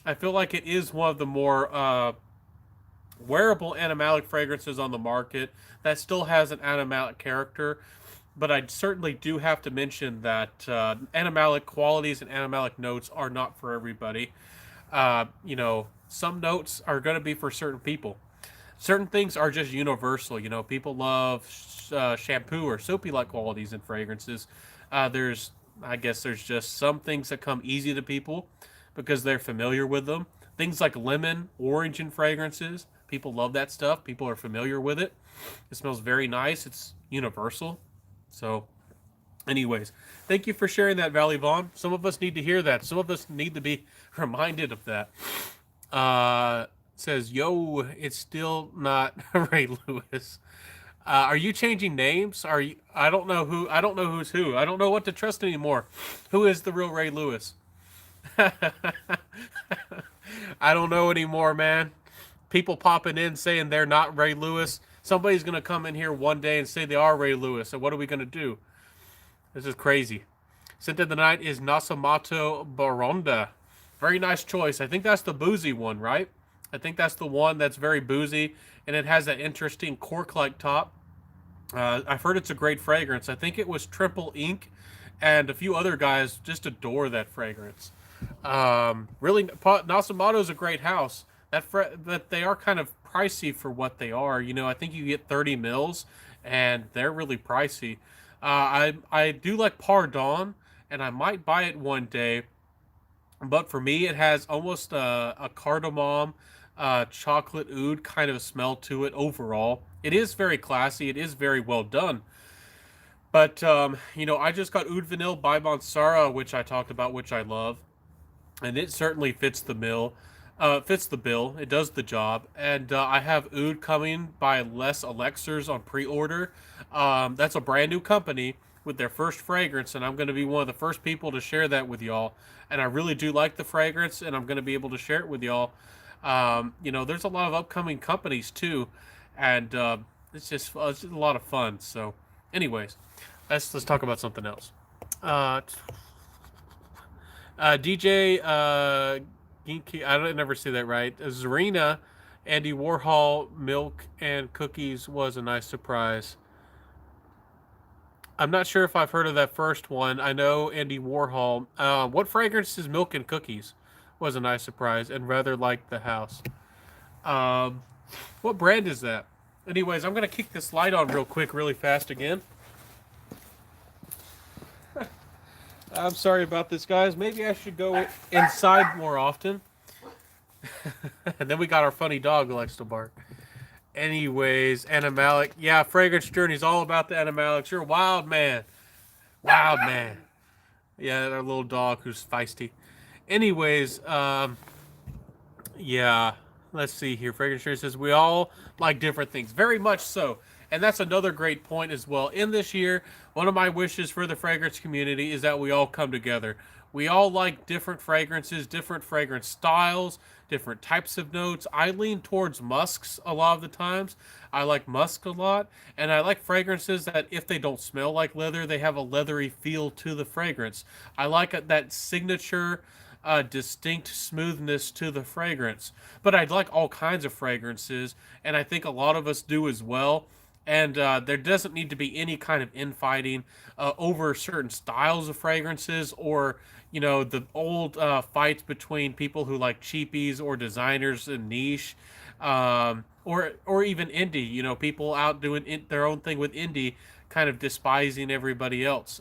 I feel like it is one of the more wearable animalic fragrances on the market that still has an animalic character. But I certainly do have to mention that animalic qualities and animalic notes are not for everybody. Some notes are going to be for certain people. Certain things are just universal. People love shampoo or soapy like qualities in fragrances. I guess there's just some things that come easy to people because they're familiar with them. Things like lemon, orange in fragrances. People love that stuff. People are familiar with it. It smells very nice. It's universal. So, anyways, thank you for sharing that, Valley Vaughn. Some of us need to hear that. Some of us need to be reminded of that. Says, yo, it's still not Ray Lewis. Are you changing names? Are you? I don't know who. I don't know who's who. I don't know what to trust anymore. Who is the real Ray Lewis? I don't know anymore, man. People popping in saying they're not Ray Lewis. Somebody's gonna come in here one day and say they are Ray Lewis. So what are we gonna do? This is crazy. Scent of the Night is Nasamato Baronda. Very nice choice. I think that's the boozy one, right? I think that's the one that's very boozy, and it has that interesting cork-like top. I've heard it's a great fragrance. I think it was Triple Ink, and a few other guys just adore that fragrance. Really, Nasamato is a great house. That they are kind of pricey for what they are. I think you get 30 mils, and they're really pricey. I do like Pardon, and I might buy it one day. But for me, it has almost a cardamom, chocolate oud kind of smell to it overall. It is very classy. It is very well done. But, I just got Oud Vanille by Mansara, which I talked about, which I love. And it certainly fits the bill. It does the job. And I have Oud coming by Les Elixirs on pre-order. That's a brand new company with their first fragrance, and I'm going to be one of the first people to share that with y'all. And I really do like the fragrance, and I'm going to be able to share it with y'all. There's a lot of upcoming companies too, and it's a lot of fun. So, anyways, let's talk about something else. DJ Ginky, I never say that right. Zarina, Andy Warhol, Milk and Cookies was a nice surprise. I'm not sure if I've heard of that first one. I know Andy Warhol. What fragrance is Milk and Cookies? Was a nice surprise and rather like the house. What brand is that? Anyways, I'm going to kick this light on real quick, really fast again. I'm sorry about this, guys. Maybe I should go inside more often. And then we got our funny dog who likes to bark. Anyways, animalic. Yeah, Fragrance Journey's all about the animalics. You're a wild man. Wild man. Yeah, our little dog who's feisty. Anyways, yeah, let's see here. Fragrance Journey says we all like different things. Very much so. And that's another great point as well. In this year, one of my wishes for the fragrance community is that we all come together. We all like different fragrances, different fragrance styles, different types of notes. I lean towards musks a lot of the times. I like musk a lot, and I like fragrances that if they don't smell like leather, they have a leathery feel to the fragrance. I like that signature distinct smoothness to the fragrance. But I'd like all kinds of fragrances, and I think a lot of us do as well. And there doesn't need to be any kind of infighting over certain styles of fragrances, or the old fights between people who like cheapies or designers and niche, or even indie. People out doing their own thing with indie, kind of despising everybody else.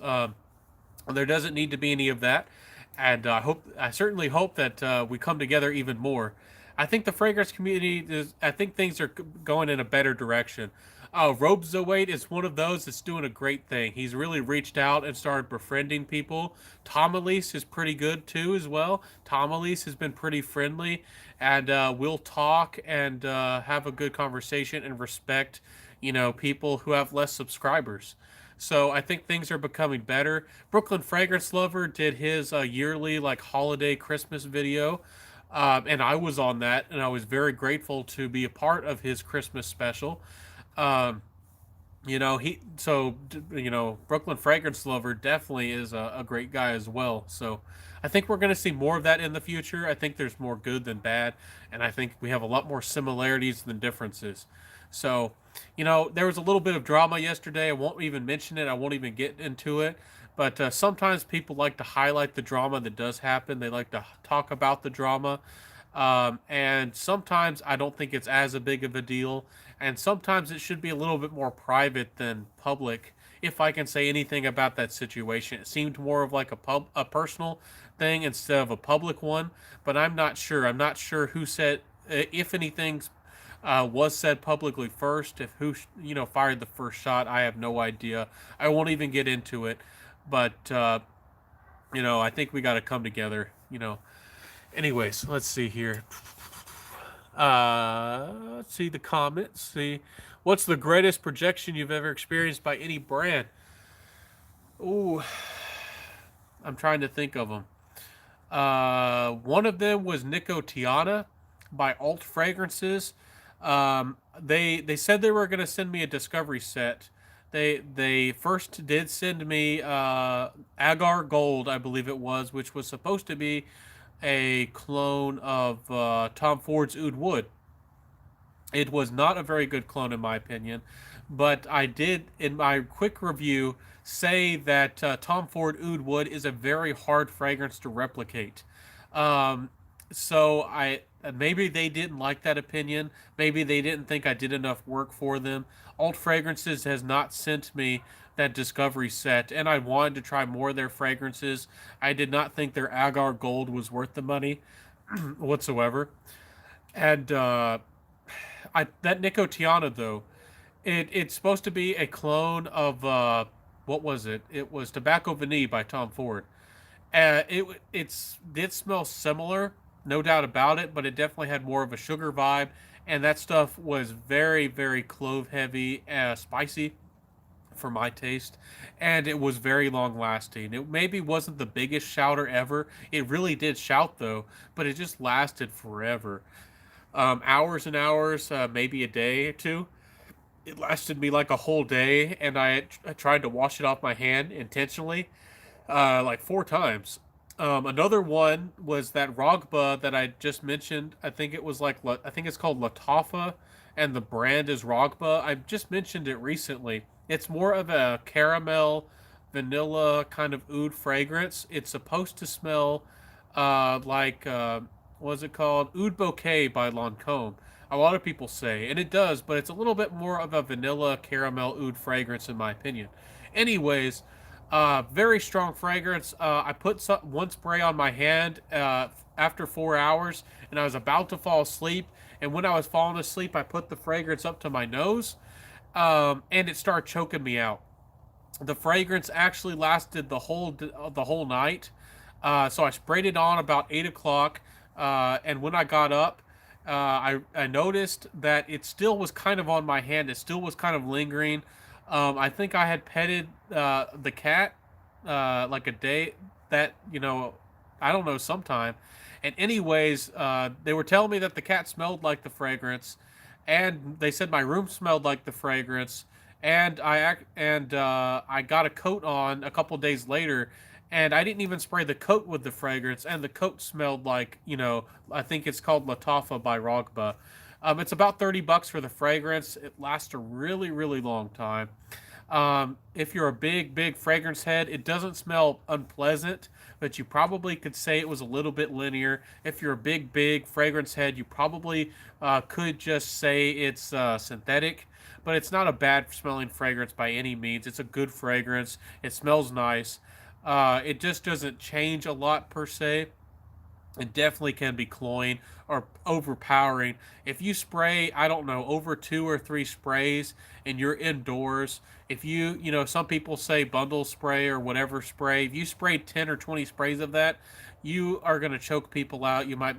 There doesn't need to be any of that, and I certainly hope that we come together even more. I think the fragrance community is. I think things are going in a better direction. Robe Zoate is one of those that's doing a great thing. He's really reached out and started befriending people. Tom Elise is pretty good too, as well. Tom Elise has been pretty friendly, and we'll talk and have a good conversation and respect, people who have less subscribers. So I think things are becoming better. Brooklyn Fragrance Lover did his yearly like holiday Christmas video, and I was on that, and I was very grateful to be a part of his Christmas special. Um, Brooklyn Fragrance Lover definitely is a great guy as well. So I think we're going to see more of that in the future. I think there's more good than bad, and I think we have a lot more similarities than differences. So, there was a little bit of drama yesterday. I won't even mention it. I won't even get into it. But sometimes people like to highlight the drama that does happen. They like to talk about the drama. And sometimes I don't think it's as a big of a deal. And sometimes it should be a little bit more private than public. If I can say anything about that situation, it seemed more of like a personal thing instead of a public one. But I'm not sure. I'm not sure who said if anything was said publicly first. If who fired the first shot, I have no idea. I won't even get into it. But I think we got to come together. Anyways, let's see here. Let's see the comments. See, what's the greatest projection you've ever experienced by any brand? Ooh, I'm trying to think of them. One of them was Nicotiana by Alt Fragrances. They said they were going to send me a discovery set. They first did send me Agar Gold, I believe it was, which was supposed to be a clone of Tom Ford's Oud Wood. It was not a very good clone, in my opinion, but I did, in my quick review, say that Tom Ford Oud Wood is a very hard fragrance to replicate. Um, so maybe they didn't like that opinion. Maybe they didn't think I did enough work for them. Alt Fragrances has not sent me that discovery set, and I wanted to try more of their fragrances. I did not think their Agar Gold was worth the money whatsoever. And that Nicotiana though, it's supposed to be a clone of what was it? It was Tobacco Vanille by Tom Ford. It did smell similar, no doubt about it, but it definitely had more of a sugar vibe, and that stuff was very, very clove heavy, spicy for my taste, and it was very long lasting. It maybe wasn't the biggest shouter ever. It really did shout though, but it just lasted forever. Hours and hours, maybe a day or two. It lasted me like a whole day, and I tried to wash it off my hand intentionally, like 4 times. Another one was that Rogba that I just mentioned. I think it was I think it's called Latafa, and the brand is Rogba. I just mentioned it recently. It's more of a caramel, vanilla kind of oud fragrance. It's supposed to smell like what is it called? Oud Bouquet by Lancome. A lot of people say, and it does, but it's a little bit more of a vanilla caramel oud fragrance in my opinion. Anyways, very strong fragrance. I put one spray on my hand after 4 hours, and I was about to fall asleep, And when I was falling asleep, I put the fragrance up to my nose, and it started choking me out. The fragrance actually lasted the whole night. So I sprayed it on about 8 o'clock, and when I got up, I noticed that it still was kind of on my hand. It still was kind of lingering. I think I had petted the cat like a day that I don't know, sometime. And anyways, they were telling me that the cat smelled like the fragrance, and they said my room smelled like the fragrance. And I got a coat on a couple days later, and I didn't even spray the coat with the fragrance, and the coat smelled like, I think it's called Latafa by Rogba. It's about $30 for the fragrance. It lasts a really, really long time. If you're a big fragrance head, it doesn't smell unpleasant, but you probably could say it was a little bit linear. If you're a big fragrance head, you probably could just say it's synthetic, but it's not a bad smelling fragrance by any means. It's a good fragrance. It smells nice. It just doesn't change a lot per se. It definitely can be cloying or overpowering. If you spray, I don't know, over 2 or 3 sprays and you're indoors, if some people say bundle spray or whatever spray, if you spray 10 or 20 sprays of that, you are going to choke people out. You might,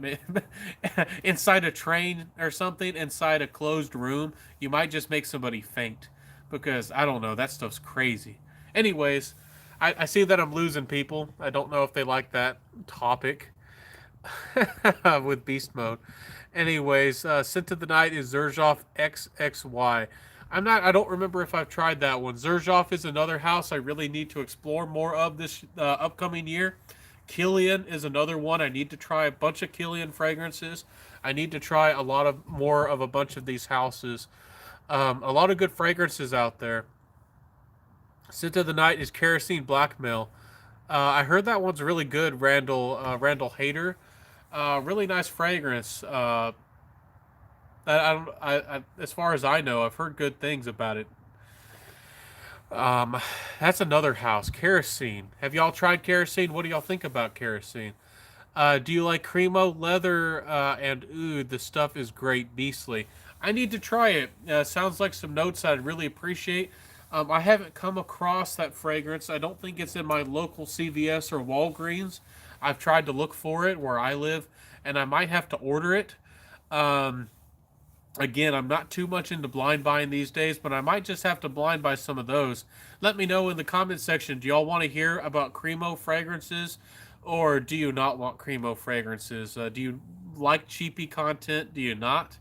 inside a train or something, inside a closed room, you might just make somebody faint because I don't know, that stuff's crazy. Anyways, I see that I'm losing people. I don't know if they like that topic. With beast mode. Anyways, Scent of the Night is Xerjoff XXY. I don't remember if I've tried that one. Xerjoff is another house I really need to explore more of this upcoming year. Kilian is another one. I need to try a bunch of Kilian fragrances. I need to try a lot of more of a bunch of these houses. A lot of good fragrances out there. Scent of the Night is Kerosene Blackmail. I heard that one's really good, Randall Hader. Really nice fragrance. As far as I know, I've heard good things about it. That's another house, Kerosene. Have y'all tried Kerosene? What do y'all think about Kerosene? Do you like Cremo leather? And ooh, the stuff is great, beastly. I need to try it. Sounds like some notes I'd really appreciate. I haven't come across that fragrance. I don't think it's in my local CVS or Walgreens. I've tried to look for it where I live, and I might have to order it. Again, I'm not too much into blind buying these days, but I might just have to blind buy some of those. Let me know in the comment section. Do y'all want to hear about Cremo fragrances, or do you not want Cremo fragrances? Do you like cheapy content? Do you not?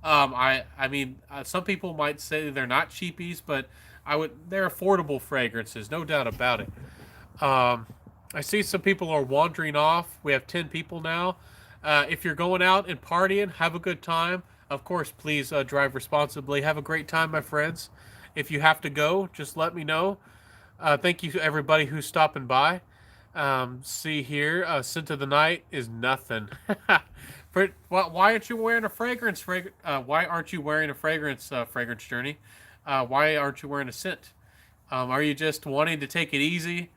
I mean, some people might say they're not cheapies, but they're affordable fragrances, no doubt about it. I see some people are wandering off. We have 10 people now. If you're going out and partying, have a good time. Of course, please drive responsibly. Have a great time, my friends. If you have to go, just let me know. Thank you to everybody who's stopping by. See here, Scent of the Night is nothing. Why aren't you wearing a fragrance? Why aren't you wearing a fragrance? Fragrance Journey. Why aren't you wearing a scent? Are you just wanting to take it easy,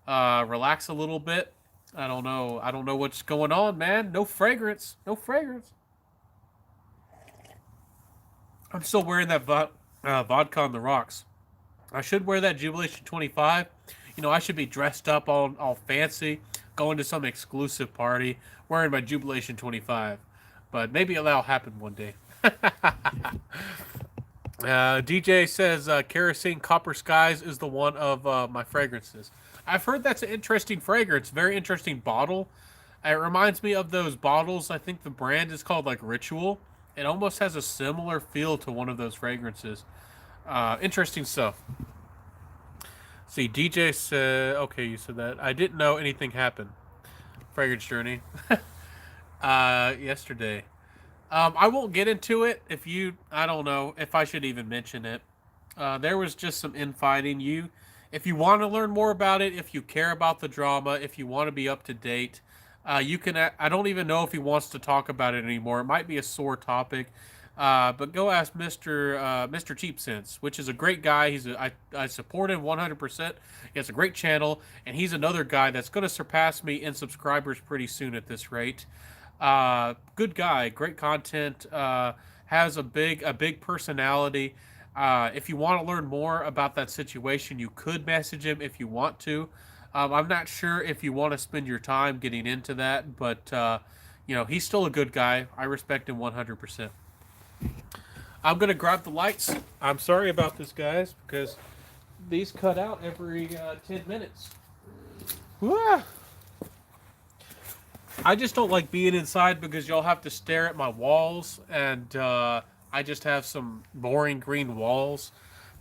relax a little bit? I don't know. I don't know what's going on, man. No fragrance. No fragrance. I'm still wearing that vodka on the rocks. I should wear that Jubilation 25. I should be dressed up all fancy, going to some exclusive party, wearing my Jubilation 25. But maybe that'll happen one day. DJ says Kerosene Copper Skies is the one of my fragrances. I've heard that's an interesting fragrance. Very interesting bottle. It reminds me of those bottles. I think the brand is called like Ritual. It almost has a similar feel to one of those fragrances. Interesting stuff. See, DJ said, okay, you said that. I didn't know anything happened. Fragrance Journey. Yesterday. I won't get into it I don't know if I should even mention it. There was just some infighting. If you want to learn more about it, if you care about the drama, if you want to be up to date, you can. I don't even know if he wants to talk about it anymore. It might be a sore topic. But go ask Mr. Cheap Sense, which is a great guy. I support him 100%. He has a great channel, and he's another guy that's going to surpass me in subscribers pretty soon at this rate. Good guy, great content. Has a big personality. If you want to learn more about that situation, you could message him if you want to. I'm not sure if you want to spend your time getting into that, but he's still a good guy. I respect him 100%. I'm gonna grab the lights. I'm sorry about this, guys, because these cut out every 10 minutes. Wah! I just don't like being inside because y'all have to stare at my walls, and I just have some boring green walls.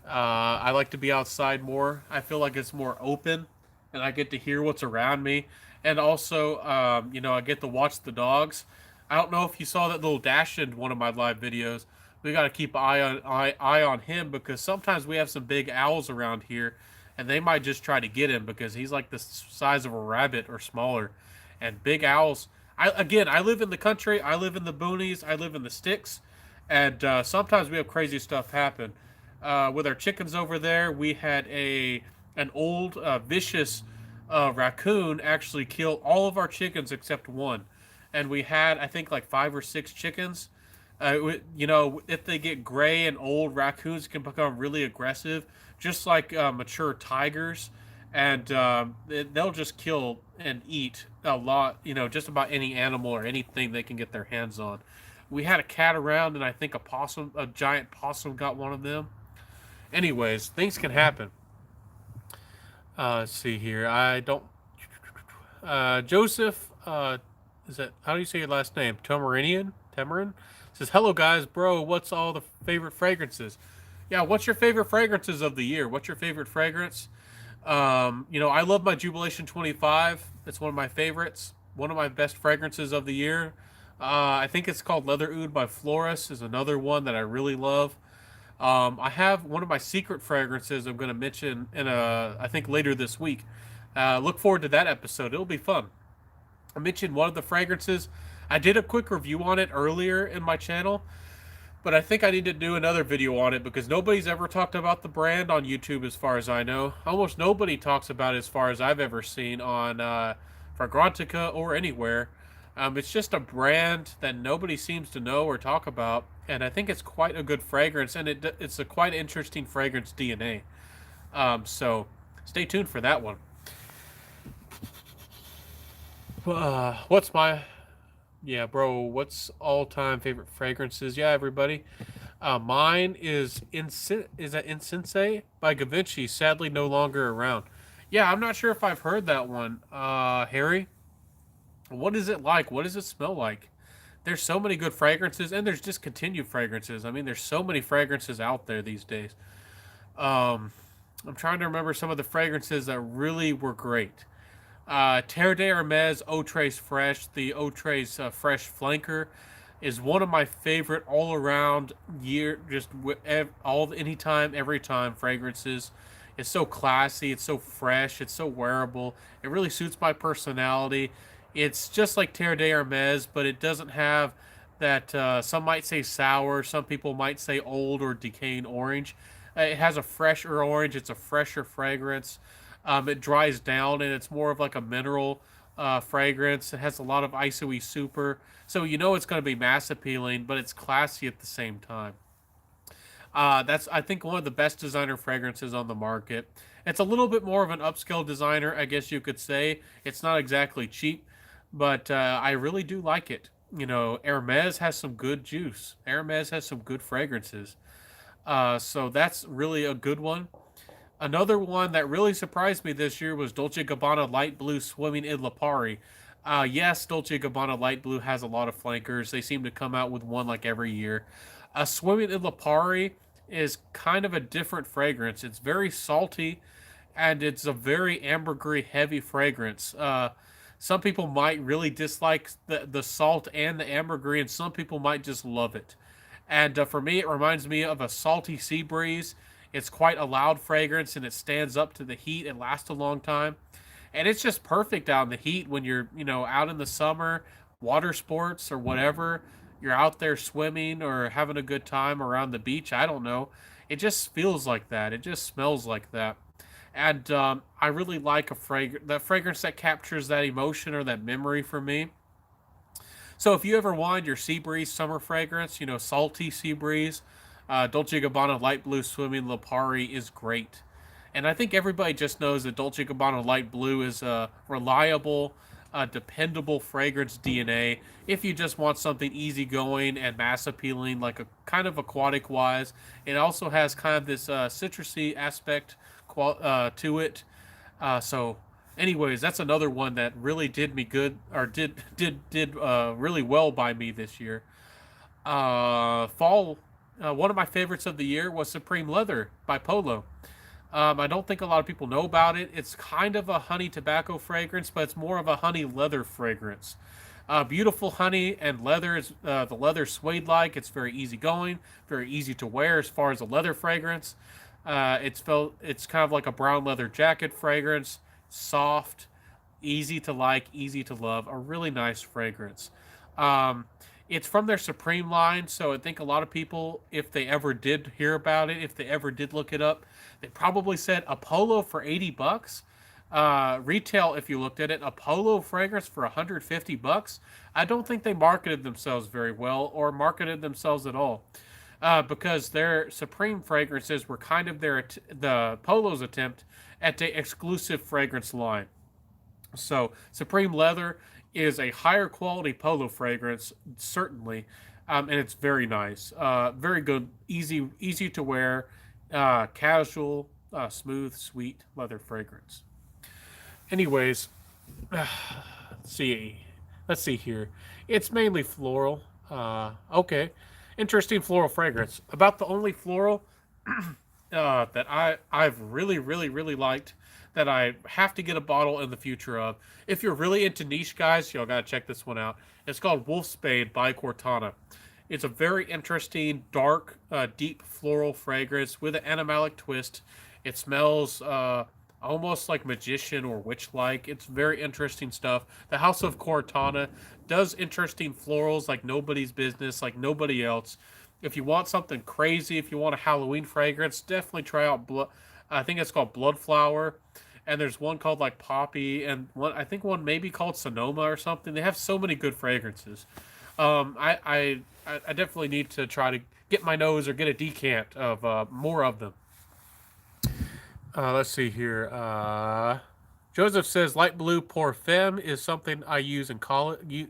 I like to be outside more. I feel like it's more open, and I get to hear what's around me, and also, I get to watch the dogs. I don't know if you saw that little dash in one of my live videos. We got to keep an eye on him because sometimes we have some big owls around here, and they might just try to get him because he's like the size of a rabbit or smaller, and big owls. I live in the country. I live in the boonies. I live in the sticks, and sometimes we have crazy stuff happen. With our chickens over there, we had an old vicious raccoon actually kill all of our chickens except one, and we had I think like 5 or 6 chickens. If they get gray and old, raccoons can become really aggressive, just like mature tigers, and they'll just kill and eat a lot. Just about any animal or anything they can get their hands on. We had a cat around, and I think a giant possum, got one of them. Anyways, things can happen. Let's see here. I don't. Joseph, is that how do you say your last name? Tamarin says, "Hello guys, bro. What's all the favorite fragrances? Yeah, what's your favorite fragrances of the year? What's your favorite fragrance? I love my Jubilation 25. It's one of my favorites. One of my best fragrances of the year. I think it's called Leather Oud by Floris. Is another one that I really love. I have one of my secret fragrances I'm going to mention I think later this week. Look forward to that episode. It'll be fun. I mentioned one of the fragrances. I did a quick review on it earlier in my channel, but I think I need to do another video on it because nobody's ever talked about the brand on YouTube as far as I know. Almost nobody talks about it as far as I've ever seen on Fragrantica or anywhere. It's just a brand that nobody seems to know or talk about, and I think it's quite a good fragrance, and it's a quite interesting fragrance DNA. So stay tuned for that one. What's my yeah, bro? What's all-time favorite fragrances? Yeah, everybody. Mine is Incense by Givenchy. Sadly, no longer around. Yeah, I'm not sure if I've heard that one. Harry, what is it like? What does it smell like? There's so many good fragrances, and there's discontinued fragrances. I mean, there's so many fragrances out there these days. Um, I'm trying to remember some of the fragrances that really were great. Terre de Hermes Eau Trace Fresh, the Eau Trace Fresh Flanker, is one of my favorite all around year, just anytime, every time fragrances. It's so classy, it's so fresh, it's so wearable. It really suits my personality. It's just like Terre de Hermes, but it doesn't have that. Some might say sour, some people might say old or decaying orange. It has a fresher orange. It's a fresher fragrance. It dries down and it's more of like a mineral fragrance. It has a lot of ISOE super, so it's going to be mass appealing, but it's classy at the same time. That's I think one of the best designer fragrances on the market. It's a little bit more of an upscale designer, I guess you could say. It's not exactly cheap, but I really do like it. Hermes has some good juice. Hermes has some good fragrances. So that's really a good one. Another one that really surprised me this year was Dolce Gabbana Light Blue Swimming in Lipari. Yes, Dolce Gabbana Light Blue has a lot of flankers. They seem to come out with one like every year. Swimming in Lipari is kind of a different fragrance. It's very salty, and it's a very ambergris heavy fragrance. Some people might really dislike the salt and the ambergris, and some people might just love it. And for me, it reminds me of a salty sea breeze. It's quite a loud fragrance, and it stands up to the heat and lasts a long time. And it's just perfect out in the heat when you're, out in the summer, water sports or whatever. You're out there swimming or having a good time around the beach. I don't know. It just feels like that. It just smells like that. And I really like that fragrance that captures that emotion or that memory for me. So if you ever wanted your Sea Breeze summer fragrance, salty Sea Breeze, Dolce & Gabbana Light Blue Swimming Lipari is great. And I think everybody just knows that Dolce & Gabbana Light Blue is a reliable, dependable fragrance DNA. If you just want something easygoing and mass appealing, like a kind of aquatic wise, it also has kind of this citrusy aspect to it. So, anyways, that's another one that really did me good, or did really well by me this year. Fall. One of my favorites of the year was Supreme Leather by Polo. I don't think a lot of people know about it. It's kind of a honey tobacco fragrance, but it's more of a honey leather fragrance. Beautiful honey and leather. The leather suede like. It's very easygoing, very easy to wear as far as a leather fragrance. It's kind of like a brown leather jacket fragrance, soft, easy to like, easy to love. A really nice fragrance. Um, it's from their Supreme line, so I think a lot of people, if they ever did hear about it, if they ever did look it up, they probably said a Polo for $80. Retail, if you looked at it, a Polo fragrance for $150. I don't think they marketed themselves very well or marketed themselves at all. Because their Supreme fragrances were kind of the Polo's attempt at the exclusive fragrance line. So Supreme Leather is a higher quality Polo fragrance, certainly, and it's very nice, very good, easy to wear, casual, smooth, sweet leather fragrance. Anyways, see, let's see here. It's mainly floral. Okay, interesting floral fragrance. About the only floral that I've really liked that I have to get a bottle in the future of. If you're really into niche guys, y'all gotta check this one out. It's called Wolfspade by Cortana. It's a very interesting, dark, deep floral fragrance with an animalic twist. It smells almost like magician or witch-like. It's very interesting stuff. The House of Cortana does interesting florals like nobody's business, like nobody else. If you want something crazy, if you want a Halloween fragrance, definitely try out I think it's called Bloodflower, and there's one called like Poppy, and one I think one maybe called Sonoma or something. They have so many good fragrances. I definitely need to try to get my nose or get a decant of more of them. Let's see here. Joseph says light blue pour femme is something I use in college.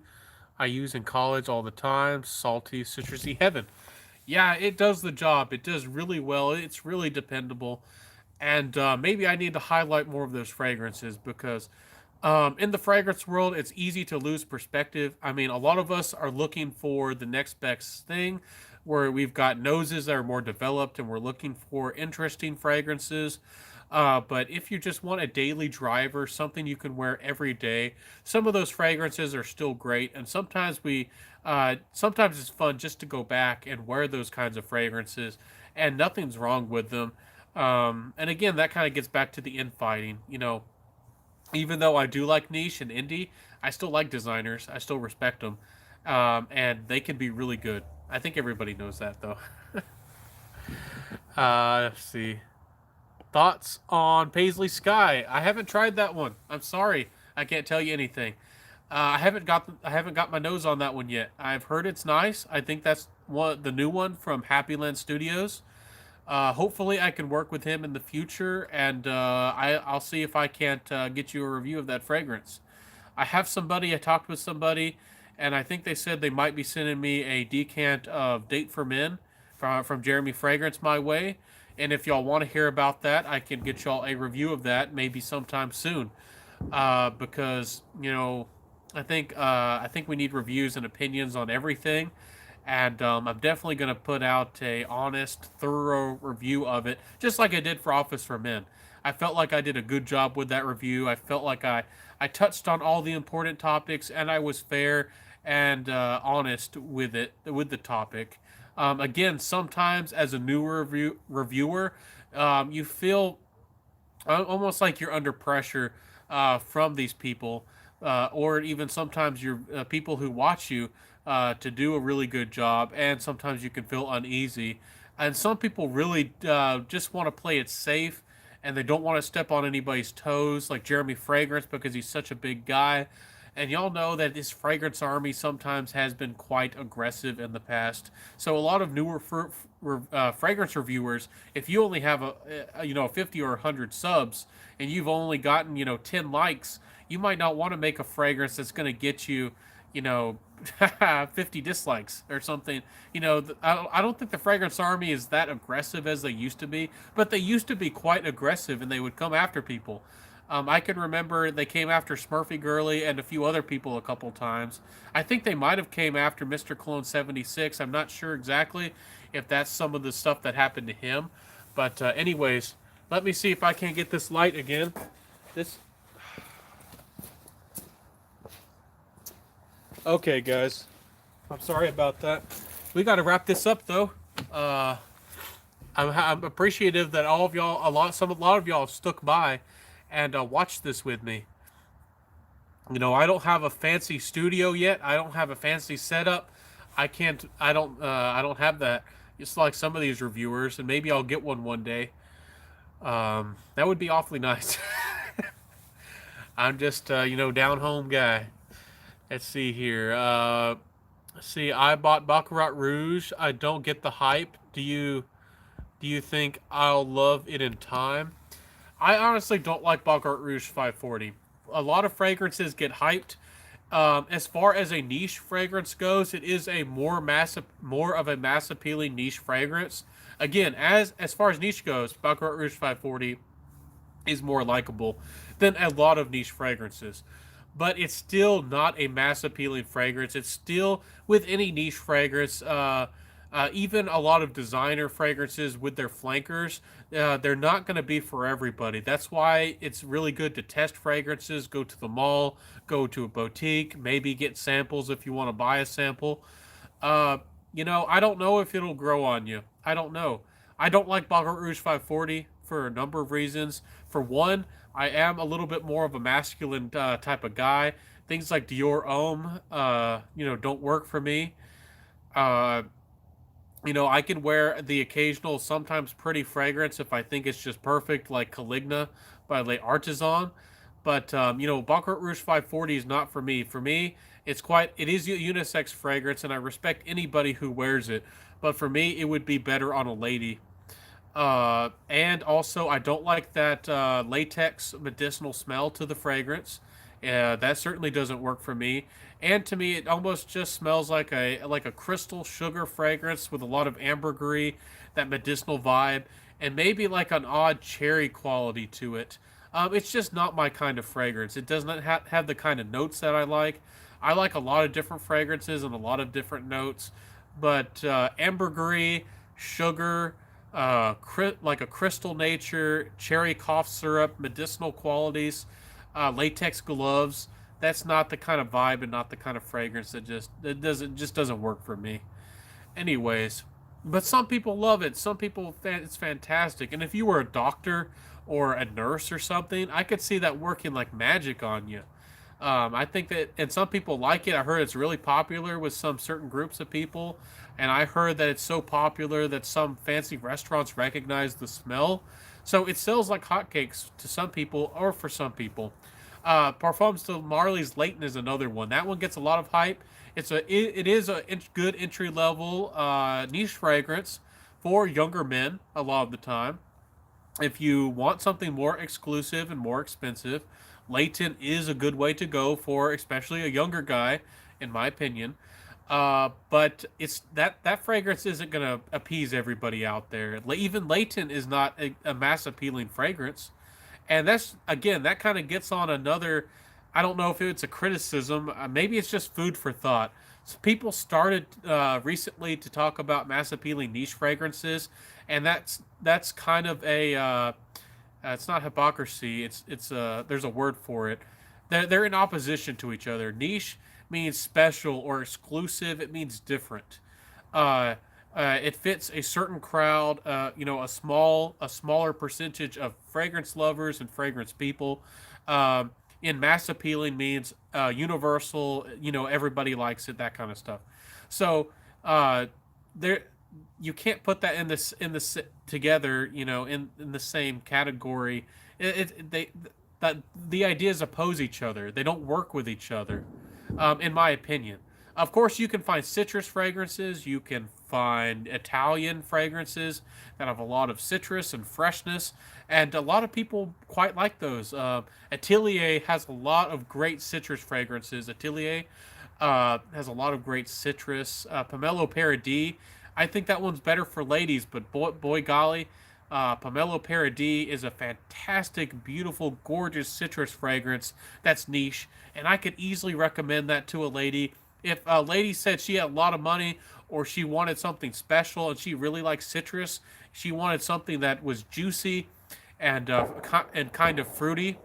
I use in college all the time. Salty, citrusy heaven. Yeah, it does the job. It does really well. It's really dependable. And maybe I need to highlight more of those fragrances because in the fragrance world, it's easy to lose perspective. I mean, a lot of us are looking for the next best thing where we've got noses that are more developed and we're looking for interesting fragrances. But if you just want a daily driver, something you can wear every day, some of those fragrances are still great. And sometimes it's fun just to go back and wear those kinds of fragrances, and nothing's wrong with them. And again, that kind of gets back to the infighting. Even though I do like niche and indie, I still like designers. I still respect them, and they can be really good. I think everybody knows that, though. Let's see. Thoughts on Paisley Sky? I haven't tried that one. I'm sorry, I can't tell you anything. I haven't got my nose on that one yet. I've heard it's nice. I think that's the new one from Happyland Studios. Hopefully, I can work with him in the future, and I'll see if I can't get you a review of that fragrance. I talked with somebody, and I think they said they might be sending me a decant of Date for Men from Jeremy Fragrance my way. And if y'all want to hear about that, I can get y'all a review of that maybe sometime soon. Because I think we need reviews and opinions on everything, and I'm definitely going to put out a honest, thorough review of it, just like I did for Office for Men. I felt like I did a good job with that review. I felt like I touched on all the important topics, and I was fair and honest with the topic. Again, sometimes as a newer reviewer, you feel almost like you're under pressure from these people, or even sometimes you're people who watch you to do a really good job, and sometimes you can feel uneasy. And some people really just want to play it safe, and they don't want to step on anybody's toes, like Jeremy Fragrance, because he's such a big guy. And y'all know that this fragrance army sometimes has been quite aggressive in the past. So a lot of newer fragrance reviewers, if you only have a 50 or 100 subs and you've only gotten 10 likes, you might not want to make a fragrance that's going to get you you know 50 dislikes or something. I don't think the fragrance army is that aggressive as they used to be, but they used to be quite aggressive and they would come after people. I can remember they came after Smurfy Girly and a few other people a couple times. I think they might have came after Mr. Clone 76. I'm not sure exactly if that's some of the stuff that happened to him. But anyways, let me see if I can get this light again. This Okay, guys. I'm sorry about that. We got to wrap this up though. Uh, I'm appreciative that all of y'all, a lot of y'all stuck by and watched this with me. I don't have a fancy studio yet. I don't have a fancy setup. I can't. I don't. I don't have that. It's like some of these reviewers, and maybe I'll get one day. That would be awfully nice. I'm just down home guy. Let's see here. See, I bought Baccarat Rouge. I don't get the hype. Do you think I'll love it in time? I honestly don't like Baccarat Rouge 540. A lot of fragrances get hyped. As far as a niche fragrance goes, it is a more of a mass appealing niche fragrance. Again, as far as niche goes, Baccarat Rouge 540 is more likable than a lot of niche fragrances. But it's still not a mass appealing fragrance. It's still, with any niche fragrance, even a lot of designer fragrances with their flankers, they're not going to be for everybody. That's why it's really good to test fragrances, go to the mall, go to a boutique, maybe get samples if you want to buy a sample. Uh, I don't know if it'll grow on you. I don't know. I don't like Baccarat Rouge 540 for a number of reasons. For one, I am a little bit more of a masculine type of guy. Things like Dior Homme, don't work for me. Uh, I can wear the occasional, sometimes pretty fragrance if I think it's just perfect, like Caligna by Les Artisans. But Baccarat Rouge 540 is not for me. For me, it is a unisex fragrance, and I respect anybody who wears it. But for me, it would be better on a lady. And also, I don't like that latex medicinal smell to the fragrance. That certainly doesn't work for me. And to me, it almost just smells like a crystal sugar fragrance with a lot of ambergris, that medicinal vibe, and maybe like an odd cherry quality to it. It's just not my kind of fragrance. It does not have the kind of notes that I like. I like a lot of different fragrances and a lot of different notes, but ambergris, sugar, like a crystal nature, cherry cough syrup, medicinal qualities, latex gloves. That's not the kind of vibe and not the kind of fragrance that just doesn't work for me. Anyways, but some people love it. Some people it's fantastic. And if you were a doctor or a nurse or something, I could see that working like magic on you. I think that, and some people like it. I heard it's really popular with some certain groups of people, and I heard that it's so popular that some fancy restaurants recognize the smell. So it sells like hotcakes to some people, or for some people. Parfums de Marley's Leighton is another one. That one gets a lot of hype. It is a good entry level niche fragrance for younger men a lot of the time. If you want something more exclusive and more expensive, Layton is a good way to go for especially a younger guy, in my opinion. But it's that fragrance isn't gonna appease everybody out there. Even Layton is not a mass appealing fragrance, and that's again that kind of gets on another. I don't know if it's a criticism. Maybe it's just food for thought. So people started recently to talk about mass appealing niche fragrances, and that's kind of it's not hypocrisy. It's there's a word for it. They're in opposition to each other. Niche means special or exclusive. It means different. Uh, it fits a certain crowd. A smaller percentage of fragrance lovers and fragrance people. In mass appealing means universal. Everybody likes it. That kind of stuff. So uh, there you can't put that in this together in the same category. They that the ideas oppose each other. They don't work with each other, in my opinion. Of course, you can find citrus fragrances. You can find Italian fragrances that have a lot of citrus and freshness, and a lot of people quite like those. Atelier has a lot of great citrus fragrances. Atelier has a lot of great citrus. Pomelo Paradis, I think that one's better for ladies, but boy golly, Pomelo Paradis is a fantastic, beautiful, gorgeous citrus fragrance that's niche, and I could easily recommend that to a lady. If a lady said she had a lot of money or she wanted something special and she really likes citrus, she wanted something that was juicy and kind of fruity,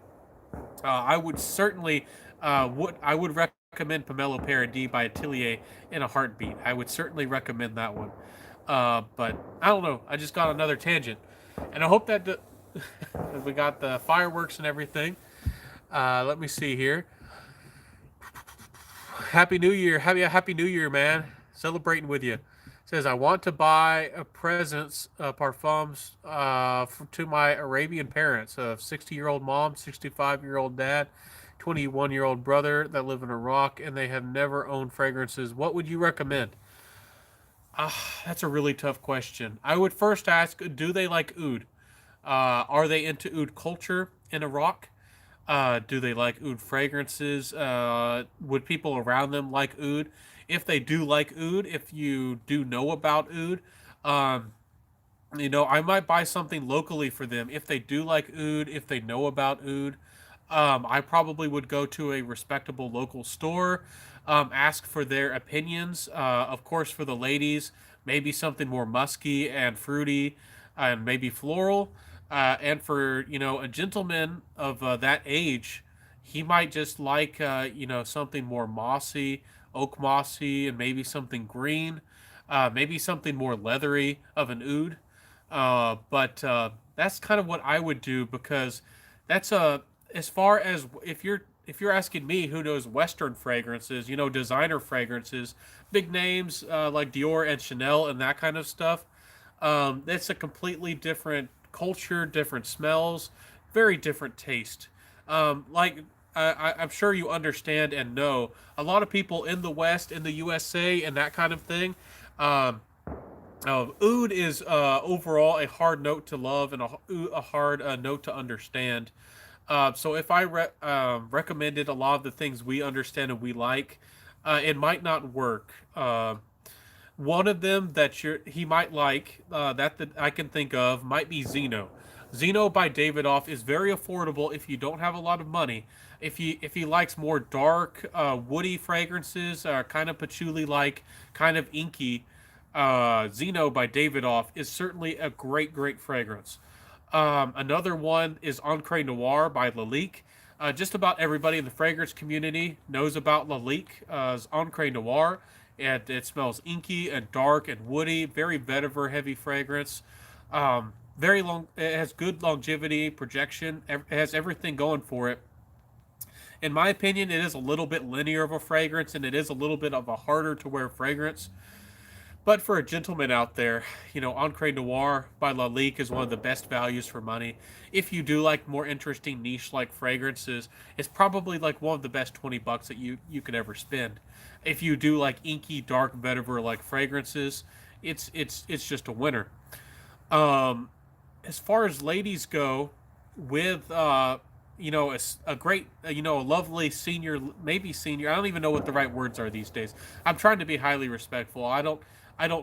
I would certainly would recommend Pomelo Paradis by Atelier in a heartbeat. I would certainly recommend that one. But I don't know. I just got another tangent, and I hope that we got the fireworks and everything. Let me see here. Happy New Year! Happy New Year, man! Celebrating with you. Says I want to buy a presents, parfums, to my Arabian parents. A 60-year-old mom, 65-year-old dad, 21-year-old brother that live in Iraq, and they have never owned fragrances. What would you recommend? That's a really tough question. I would first ask, do they like oud? Are they into oud culture in Iraq? Do they like oud fragrances? Would people around them like oud? If they do like oud, if you do know about oud, um, I might buy something locally for them. If they do like oud, if they know about oud, I probably would go to a respectable local store, ask for their opinions. Of course, for the ladies, maybe something more musky and fruity, and maybe floral. And for a gentleman of that age, he might just like something more mossy, oak mossy, and maybe something green, maybe something more leathery of an oud. But that's kind of what I would do because that's as far as if you're asking me who knows Western fragrances, designer fragrances, big names like Dior and Chanel and that kind of stuff. It's a completely different culture, different smells, very different taste. Like I'm sure you understand and know a lot of people in the West, in the USA, and that kind of thing. Um, Oud is overall a hard note to love and a hard note to understand. So if I recommended a lot of the things we understand and we like, it might not work. One of them that he might like that I can think of might be Zeno. Zeno by Davidoff is very affordable if you don't have a lot of money. If he likes more dark, woody fragrances, kind of patchouli like, kind of inky, Zeno by Davidoff is certainly a great fragrance. Another one is Ancre Noir by Lalique. Just about everybody in the fragrance community knows about Lalique's Ancre Noir. And it smells inky and dark and woody, very vetiver heavy fragrance. Very long. It has good longevity, projection. It has everything going for it. In my opinion, it is a little bit linear of a fragrance, and it is a little bit of a harder to wear fragrance. But for a gentleman out there, Ancre Noir by Lalique is one of the best values for money. If you do like more interesting niche like fragrances, it's probably like one of the best $20 that you could ever spend. If you do like inky, dark vetiver like fragrances, it's just a winner. Um, as far as ladies go, with a great a lovely senior, maybe senior. I don't even know what the right words are these days. I'm trying to be highly respectful. I don't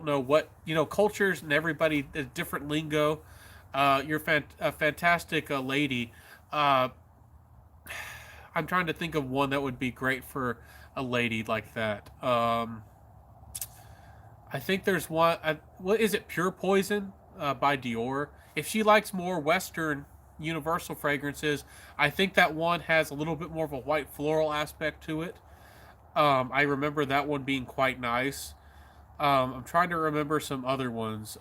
know what cultures and everybody different lingo. You're a fantastic lady. Uh, I'm trying to think of one that would be great for a lady like that. I think there's one. What is it? Pure Poison by Dior. If she likes more Western universal fragrances, I think that one has a little bit more of a white floral aspect to it. I remember that one being quite nice. I'm trying to remember some other ones.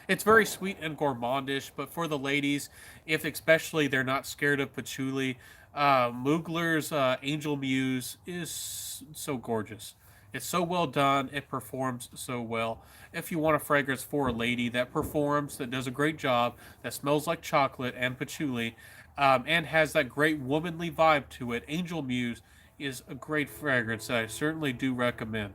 It's very sweet and gourmandish, but for the ladies, if especially they're not scared of patchouli, Mugler's Angel Muse is so gorgeous. It's so well done. It performs so well. If you want a fragrance for a lady that performs, that does a great job, that smells like chocolate and patchouli, and has that great womanly vibe to it. Angel Muse is a great fragrance that I certainly do recommend.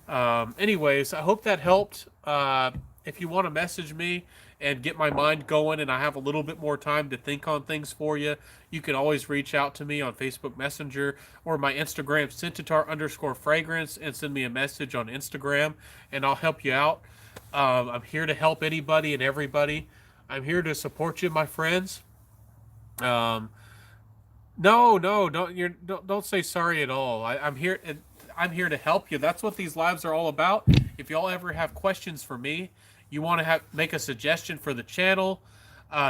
Anyways, I hope that helped. If you want to message me and get my mind going and I have a little bit more time to think on things for you, you can always reach out to me on Facebook Messenger or my Instagram, Centaur_fragrance, and send me a message on Instagram and I'll help you out. I'm here to help anybody and everybody. I'm here to support you, my friends. Um, no, no, don't say sorry at all. I'm here. I'm here to help you. That's what these lives are all about. If y'all ever have questions for me, you want to have make a suggestion for the channel,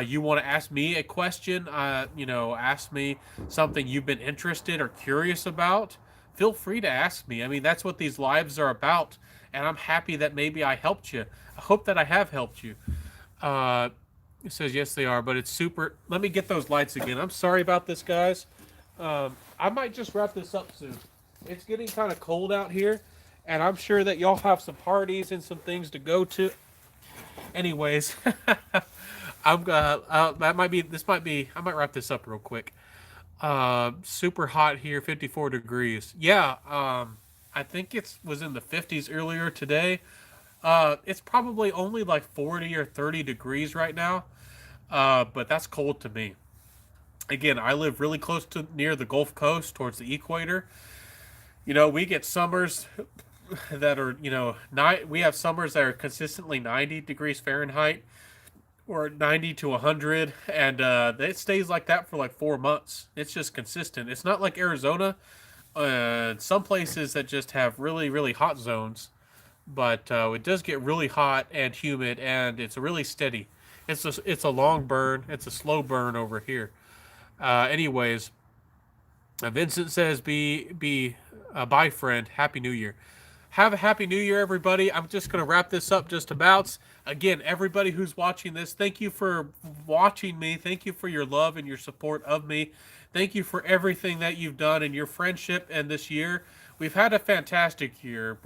you want to ask me a question, ask me something you've been interested or curious about. Feel free to ask me. I mean, that's what these lives are about, and I'm happy that maybe I helped you. I hope that I have helped you. Uh, it says yes, they are, but it's super. Let me get those lights again. I'm sorry about this, guys. I might just wrap this up soon. It's getting kind of cold out here, and I'm sure that y'all have some parties and some things to go to. Anyways, that might be. This might be. I might wrap this up real quick. Super hot here, 54 degrees. Yeah. I think it was in the 50s earlier today. It's probably only like 40 or 30 degrees right now. But that's cold to me. Again, I live really close to near the Gulf Coast towards the equator. We get summers that are, we have summers that are consistently 90 degrees Fahrenheit or 90 to 100, and it stays like that for like 4 months. It's just consistent. It's not like Arizona. Some places that just have really, really hot zones, but it does get really hot and humid, and it's really steady. It's a long burn. It's a slow burn over here. Anyways, Vincent says, "Be bye, friend. Happy New Year. Have a happy New Year, everybody." I'm just gonna wrap this up just about. Again, everybody who's watching this, thank you for watching me. Thank you for your love and your support of me. Thank you for everything that you've done in your friendship and this year. We've had a fantastic year.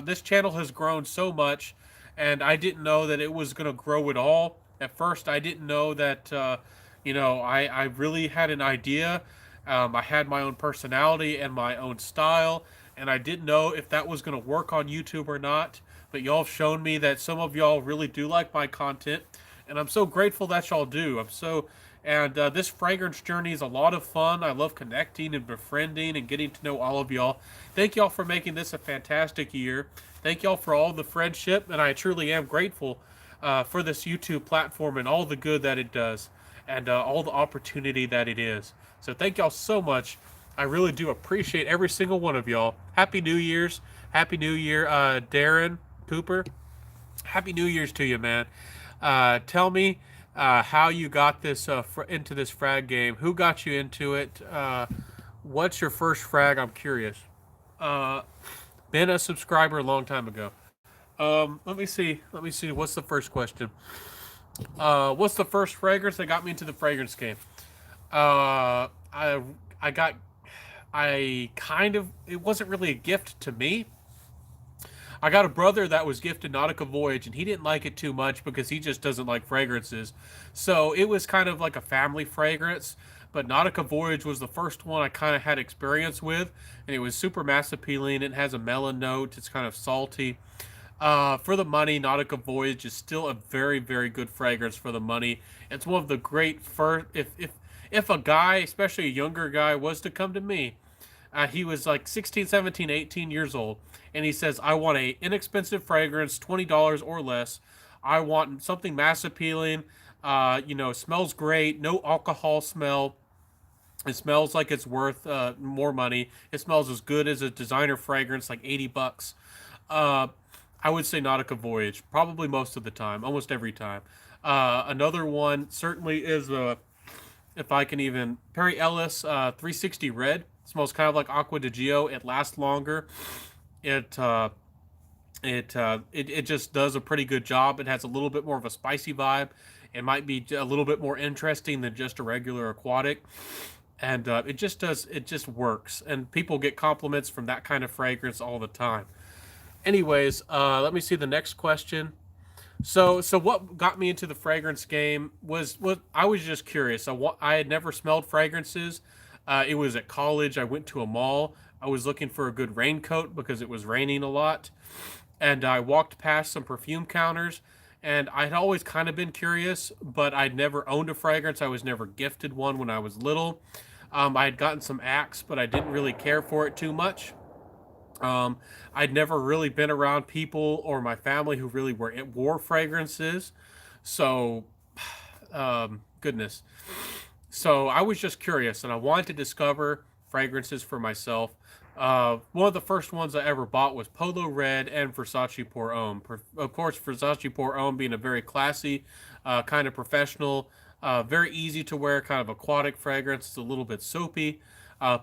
This channel has grown so much, and I didn't know that it was gonna grow at all. At first, I didn't know that. I really had an idea. I had my own personality and my own style, and I didn't know if that was going to work on YouTube or not. But y'all have shown me that some of y'all really do like my content, and I'm so grateful that y'all do. This fragrance journey is a lot of fun. I love connecting and befriending and getting to know all of y'all. Thank y'all for making this a fantastic year. Thank y'all for all the friendship, and I truly am grateful for this YouTube platform and all the good that it does, and all the opportunity that it is. So thank y'all so much. I really do appreciate every single one of y'all. Happy New Year's. Happy New Year, Darren Cooper. Happy New Year's to you, man. Tell me how you got this into this frag game. Who got you into it? What's your first frag? I'm curious. Been a subscriber a long time ago. Let me see. What's the first question? What's the first fragrance that got me into the fragrance game? I got, it wasn't really a gift to me. I got a brother that was gifted Nautica Voyage, and he didn't like it too much because he just doesn't like fragrances. So it was kind of like a family fragrance, but Nautica Voyage was the first one I kind of had experience with, and it was super mass appealing. It has a melon note. It's kind of salty. For the money, Nautica Voyage is still a very, very good fragrance for the money. It's one of the great first. If a guy, especially a younger guy, was to come to me, he was like 16, 17, 18 years old, and he says, "I want a inexpensive fragrance, $20 or less. I want something mass appealing. Smells great, no alcohol smell. It smells like it's worth more money. It smells as good as a designer fragrance, like $80." I would say Nautica Voyage, probably most of the time, almost every time. Another one certainly is if I can even, Perry Ellis 360 Red. It smells kind of like Acqua di Gio. It lasts longer. It just does a pretty good job. It has a little bit more of a spicy vibe. It might be a little bit more interesting than just a regular aquatic. And it just works. And people get compliments from that kind of fragrance all the time. Anyways, let me see the next question. So what got me into the fragrance game was what I was just curious. I had never smelled fragrances. It was at college. I went to a mall. I was looking for a good raincoat because it was raining a lot, and I walked past some perfume counters. And I'd always kind of been curious, but I'd never owned a fragrance. I was never gifted one when I was little. I had gotten some Axe, but I didn't really care for it too much. Um, I'd never really been around people or my family who really wore fragrances. So, goodness. So I was just curious and I wanted to discover fragrances for myself. One of the first ones I ever bought was Polo Red and Versace Pour Homme. Of course, Versace Pour Homme being a very classy, kind of professional, very easy to wear, kind of aquatic fragrance. It's a little bit soapy.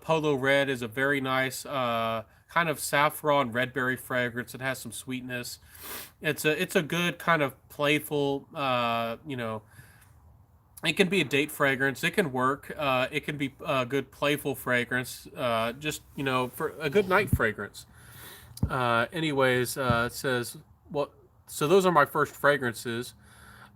Polo Red is a very nice, kind of saffron red berry fragrance. It has some sweetness. It's a good kind of playful, it can be a date fragrance. It can work. It can be a good playful fragrance. Just for a good night fragrance. Anyways, it says well. So those are my first fragrances.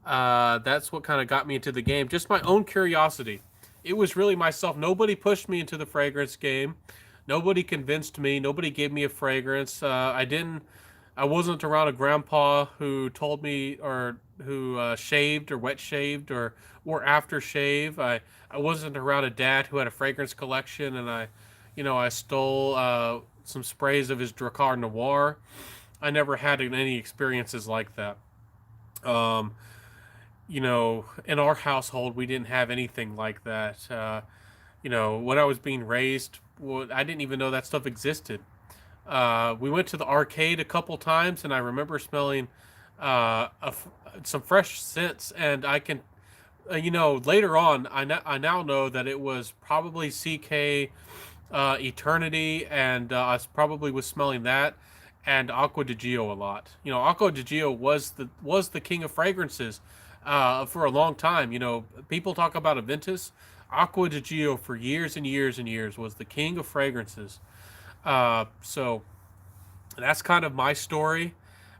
That's what kind of got me into the game. Just my own curiosity. It was really myself. Nobody pushed me into the fragrance game. Nobody convinced me. Nobody gave me a fragrance. I didn't. I wasn't around a grandpa who told me or who shaved or wet shaved or wore aftershave. I wasn't around a dad who had a fragrance collection and I stole some sprays of his Dracar Noir. I never had any experiences like that. Um, in our household, we didn't have anything like that. When I was being raised, well, I didn't even know that stuff existed. We went to the arcade a couple times, and I remember smelling some fresh scents. And I can, later on, I now know that it was probably CK Eternity, and I probably was smelling that and Aqua di Gio a lot. Aqua di Gio was the king of fragrances for a long time. People talk about Aventus. Aqua di Gio for years and years and years was the king of fragrances. So that's kind of my story.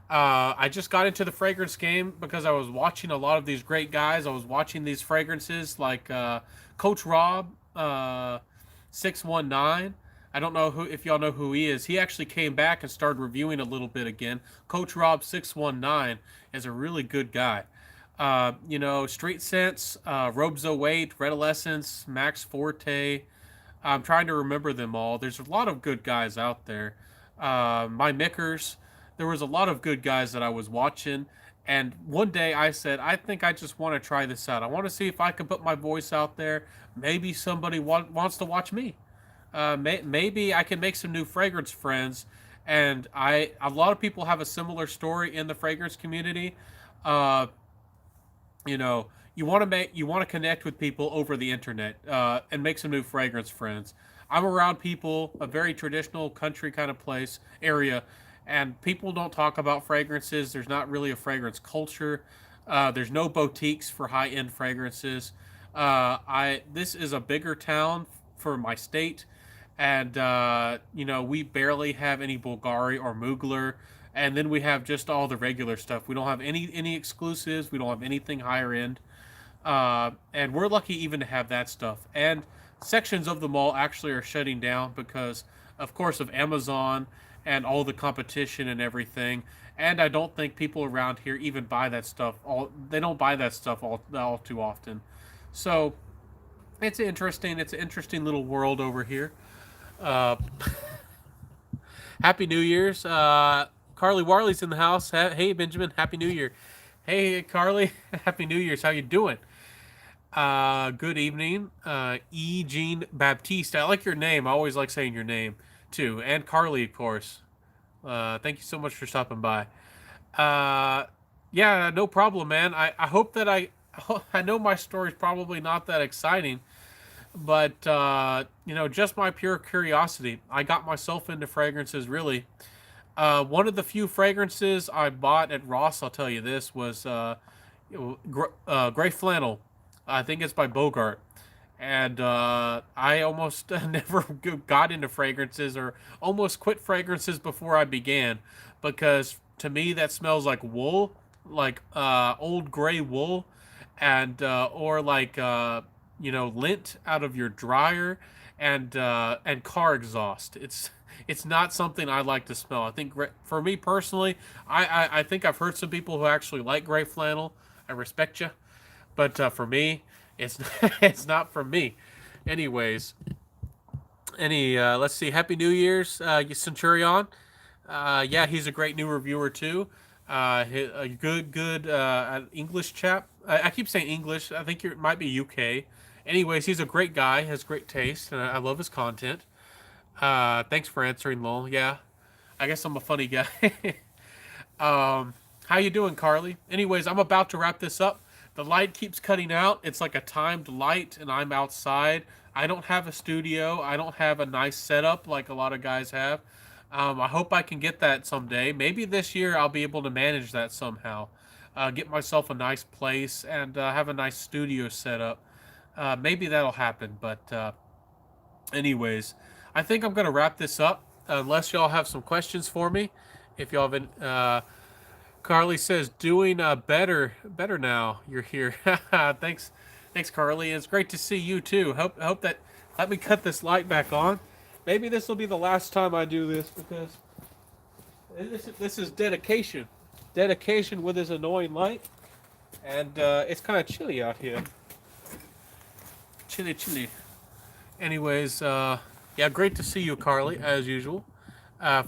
I just got into the fragrance game because I was watching a lot of these great guys. I was watching these fragrances like Coach Rob 619. I don't know who if y'all know who he is. He actually came back and started reviewing a little bit again. Coach Rob 619 is a really good guy. Street Sense, Robzo 8, Redolescence, Max Forte. I'm trying to remember them all. There's a lot of good guys out there. My Mickers. There was a lot of good guys that I was watching. And one day I said, I think I just want to try this out. I want to see if I can put my voice out there. Maybe somebody wants to watch me. Maybe I can make some new fragrance friends. And a lot of people have a similar story in the fragrance community. Uh, you want to connect with people over the internet and make some new fragrance friends. I'm around people, a very traditional country kind of place area, and people don't talk about fragrances. There's not really a fragrance culture. There's no boutiques for high end fragrances. I This is a bigger town for my state, and we barely have any Bulgari or Mugler, and then we have just all the regular stuff. We don't have any exclusives. We don't have anything higher end, and we're lucky even to have that stuff. And sections of the mall actually are shutting down because, of course, of Amazon and all the competition and everything. And I don't think people around here even buy that stuff. They don't buy that stuff all too often. So it's an interesting little world over here. Uh, Happy New Year's. Carly Warley's in the house. Hey Benjamin, Happy New Year. Hey Carly, Happy New Year's. How you doing? Good evening, E. Jean Baptiste. I like your name. I always like saying your name too, and Carly, of course. Thank you so much for stopping by. Uh, yeah, no problem, man. I hope that I know my story's probably not that exciting, but just my pure curiosity. I got myself into fragrances really. One of the few fragrances I bought at Ross, I'll tell you this, was Gray Flannel. I think it's by Bogart. And I almost never got into fragrances or almost quit fragrances before I began because to me that smells like wool like old gray wool or like lint out of your dryer and car exhaust. It's not something I like to smell. I think for me personally, I think I've heard some people who actually like gray flannel. I respect you, but for me, it's it's not for me. Anyways, let's see. Happy New Year's, Centurion. Yeah, he's a great new reviewer too. A good English chap. I keep saying English. I think it might be UK. Anyways, he's a great guy. Has great taste, and I love his content. Thanks for answering, lol. Yeah, I guess I'm a funny guy. How you doing, Carly? Anyways, I'm about to wrap this up. The light keeps cutting out. It's like a timed light, and I'm outside. I don't have a studio. I don't have a nice setup like a lot of guys have. I hope I can get that someday. Maybe this year I'll be able to manage that somehow. Get myself a nice place and have a nice studio set up. Maybe that'll happen. But anyways, I think I'm gonna wrap this up. Unless y'all have some questions for me. If y'all have Carly says doing better now. You're here. Thanks, Carly. It's great to see you too. Hope that let me cut this light back on. Maybe this will be the last time I do this because this is dedication, dedication with this annoying light, and it's kind of chilly out here. Chilly. Anyways, yeah, great to see you, Carly, as usual.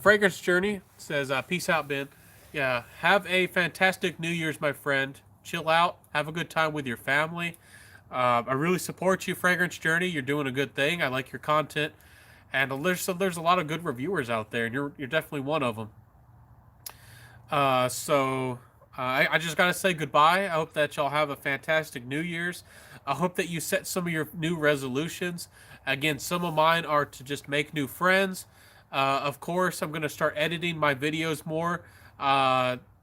Fragrance Journey says, peace out, Ben. Yeah, have a fantastic New Year's, my friend. Chill out, have a good time with your family. I really support you, Fragrance Journey. You're doing a good thing. I like your content, and there's a lot of good reviewers out there, and you're definitely one of them. I just gotta say goodbye. I hope that y'all have a fantastic New Year's. I hope that you set some of your new resolutions. Again, some of mine are to just make new friends. Of course, I'm gonna start editing my videos more.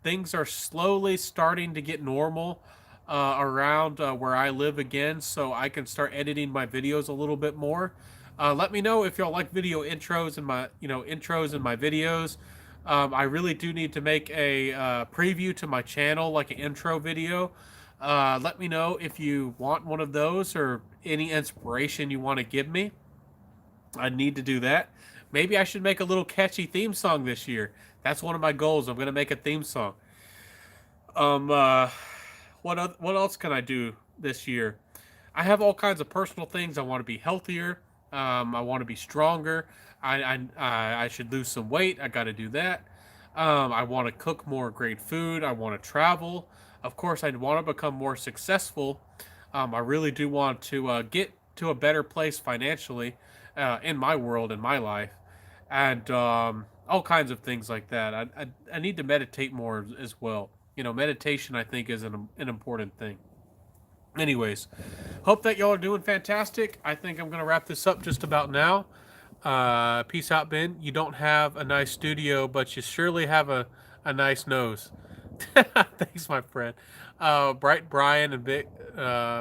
Things are slowly starting to get normal around where I live again, so I can start editing my videos a little bit more. Let me know if y'all like video intros and my intros in my videos. I really do need to make a preview to my channel, like an intro video. Let me know if you want one of those or any inspiration you want to give me. I need to do that. Maybe I should make a little catchy theme song this year. That's one of my goals. I'm gonna make a theme song. Um, uh, what else can I do this year? I have all kinds of personal things. I want to be healthier. I want to be stronger. I should lose some weight. I got to do that. I want to cook more great food. I want to travel. Of course, I want to become more successful. I really do want to get to a better place financially in my world, in my life, and all kinds of things like that. I need to meditate more as well. Meditation I think is an important thing. Anyways, hope that y'all are doing fantastic. I think I'm gonna wrap this up just about now. Peace out, Ben. You don't have a nice studio, but you surely have a nice nose. Thanks, my friend. Bright Brian and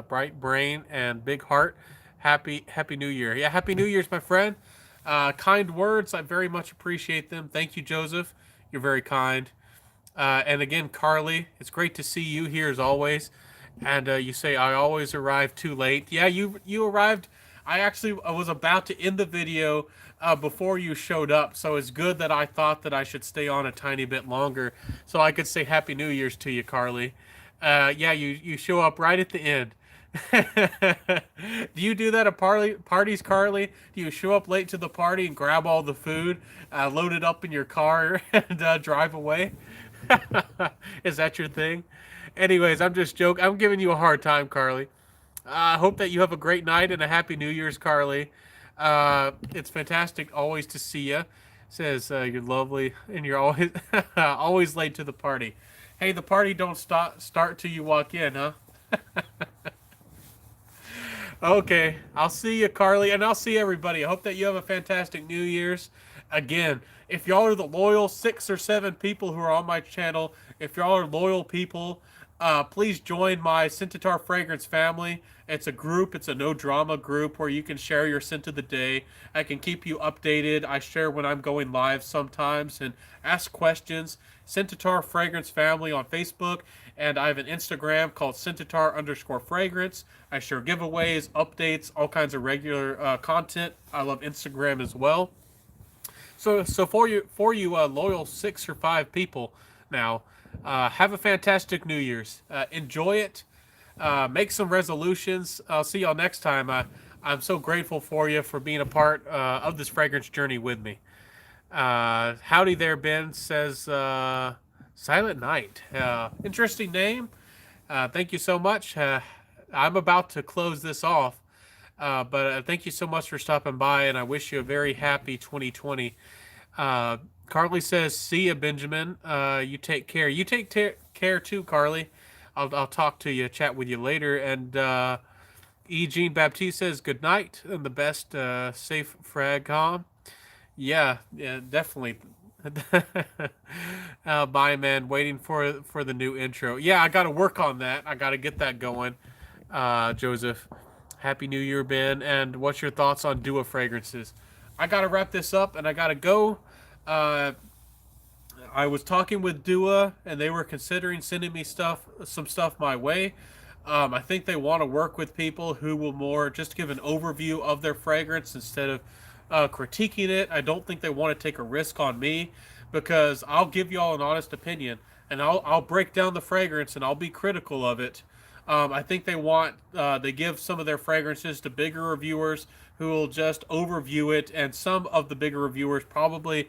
Bright Brain and Big Heart. Happy New Year. Yeah, Happy New Year's, my friend. Kind words, I very much appreciate them. Thank you, Joseph. You're very kind. And again, Carly, it's great to see you here as always. And you say I always arrive too late. Yeah, you arrived. I was about to end the video before you showed up, so it's good that I thought that I should stay on a tiny bit longer so I could say Happy New Year's to you, Carly. Yeah, you show up right at the end. Do you do that at parties, Carly? Do you show up late to the party and grab all the food, load it up in your car, and drive away? Is that your thing? Anyways, I'm just joking. I'm giving you a hard time, Carly. I hope that you have a great night and a happy New Year's, Carly. It's fantastic always to see you. Says you're lovely and you're always always late to the party. Hey, the party don't start till you walk in, huh? Okay, I'll see you, Carly, and I'll see everybody. I hope that you have a fantastic New Year's. Again, if y'all are the loyal 6 or 7 people who are on my channel, if y'all are loyal people, please join my Scentatar Fragrance family. It's a group, it's a no drama group where you can share your scent of the day. I can keep you updated. I share when I'm going live sometimes and ask questions. Scentatar Fragrance family on Facebook, and I have an Instagram called Scentatar_fragrance. I share giveaways, updates, all kinds of regular content. I love Instagram as well. So for you loyal 6 or 5 people now, have a fantastic New Year's. Enjoy it. Make some resolutions. I'll see y'all next time. I'm so grateful for you for being a part of this fragrance journey with me. Howdy there, Ben says Silent Night. Interesting name. Thank you so much. I'm about to close this off. But thank you so much for stopping by, and I wish you a very happy 2020. Carly says, "See ya, Benjamin. You take care. You take care too, Carly. I'll talk to you, chat with you later." And E. Jean Baptiste says, "Good night and the best. Safe frag calm." Yeah, yeah, definitely. Bye, man. Waiting for the new intro. Yeah, I got to work on that. I got to get that going. Joseph, Happy New Year, Ben. And what's your thoughts on Dua fragrances? I got to wrap this up, and I got to go. Uh, I was talking with Dua, and they were considering sending me some stuff my way. I think they want to work with people who will more just give an overview of their fragrance instead of critiquing it. I don't think they want to take a risk on me because I'll give y'all an honest opinion and I'll break down the fragrance and I'll be critical of it. I think they give some of their fragrances to bigger reviewers who will just overview it, and some of the bigger reviewers probably,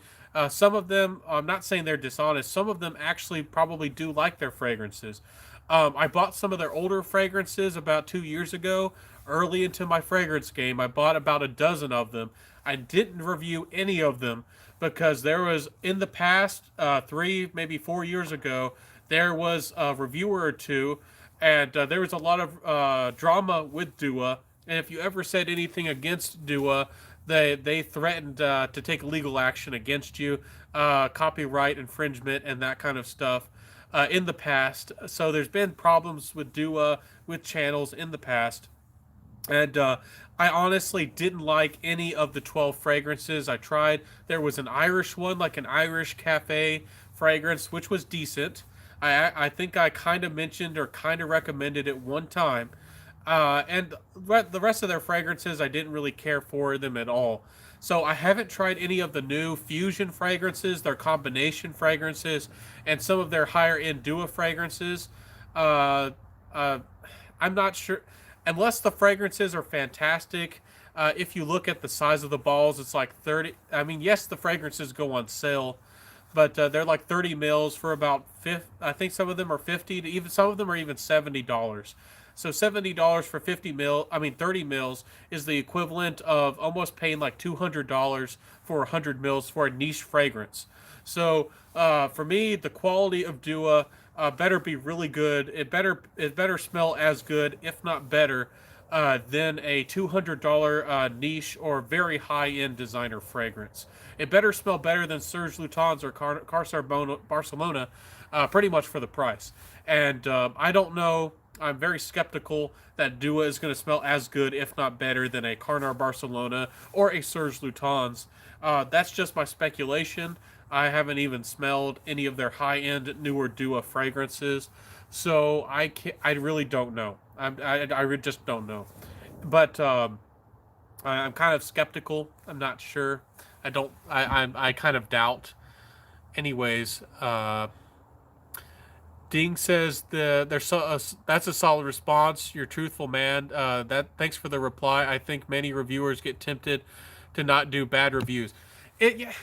some of them, I'm not saying they're dishonest, some of them actually probably do like their fragrances. I bought some of their older fragrances about 2 years ago, early into my fragrance game. I bought about a dozen of them. I didn't review any of them because there was, in the past, 3, maybe 4 years ago, there was a reviewer or two, and there was a lot of drama with Dua. And if you ever said anything against Dua, they threatened to take legal action against you, copyright infringement, and that kind of stuff in the past. So there's been problems with Dua with channels in the past. And I honestly didn't like any of the 12 fragrances I tried. There was an Irish one, like an Irish cafe fragrance, which was decent. I think I kind of mentioned or kind of recommended it one time. And the rest of their fragrances, I didn't really care for them at all. So I haven't tried any of the new fusion fragrances, their combination fragrances, and some of their higher end Dua fragrances. Uh, uh, I'm not sure, unless the fragrances are fantastic. If you look at the size of the balls, it's like 30. I mean, yes, the fragrances go on sale, but they're like 30 mils for about 50. I think some of them are 50 to even some of them are even $70. So $70 for 30 mils is the equivalent of almost paying like $200 for 100 mils for a niche fragrance. So for me, the quality of Dua better be really good. It better smell as good, if not better, than a $200 niche or very high end designer fragrance. It better smell better than Serge Lutens or Car Barcelona, pretty much for the price. And I don't know. I'm very skeptical that Dua is going to smell as good, if not better, than a Carnar Barcelona or a Serge Lutens. That's just my speculation. I haven't even smelled any of their high-end newer Dua fragrances, so I really don't know. I just don't know. But I'm kind of skeptical. I'm not sure. I kind of doubt. Anyways, Ding says that's a solid response. You're a truthful man. That thanks for the reply. I think many reviewers get tempted to not do bad reviews. Yeah,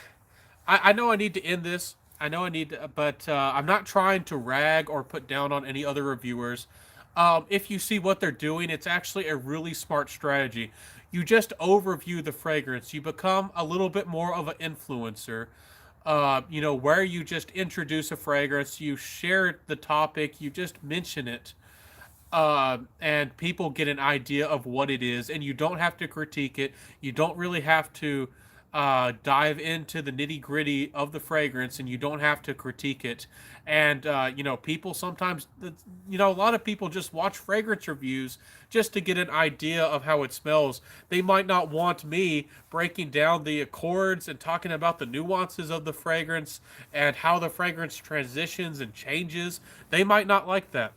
I know I need to end this. I know I need to, but I'm not trying to rag or put down on any other reviewers. If you see what they're doing, it's actually a really smart strategy. You just overview the fragrance. You become a little bit more of an influencer. Where you just introduce a fragrance, you share the topic, you just mention it, and people get an idea of what it is, and you don't have to critique it. You don't really have to dive into the nitty gritty of the fragrance, and you don't have to critique it. And people sometimes, a lot of people just watch fragrance reviews just to get an idea of how it smells. They might not want me breaking down the accords and talking about the nuances of the fragrance and how the fragrance transitions and changes. They might not like that.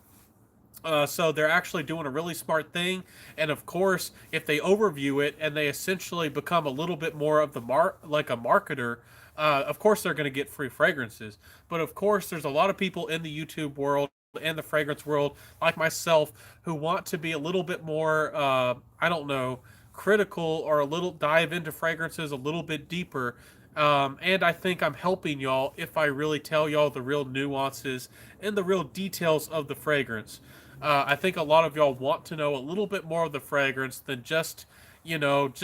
So they're actually doing a really smart thing, and of course, if they overview it and they essentially become a little bit more of the like a marketer, of course they're going to get free fragrances. But of course, there's a lot of people in the YouTube world and the fragrance world, like myself, who want to be a little bit more, I don't know, critical, or a little dive into fragrances a little bit deeper. And I think I'm helping y'all if I really tell y'all the real nuances and the real details of the fragrance. I think a lot of y'all want to know a little bit more of the fragrance than just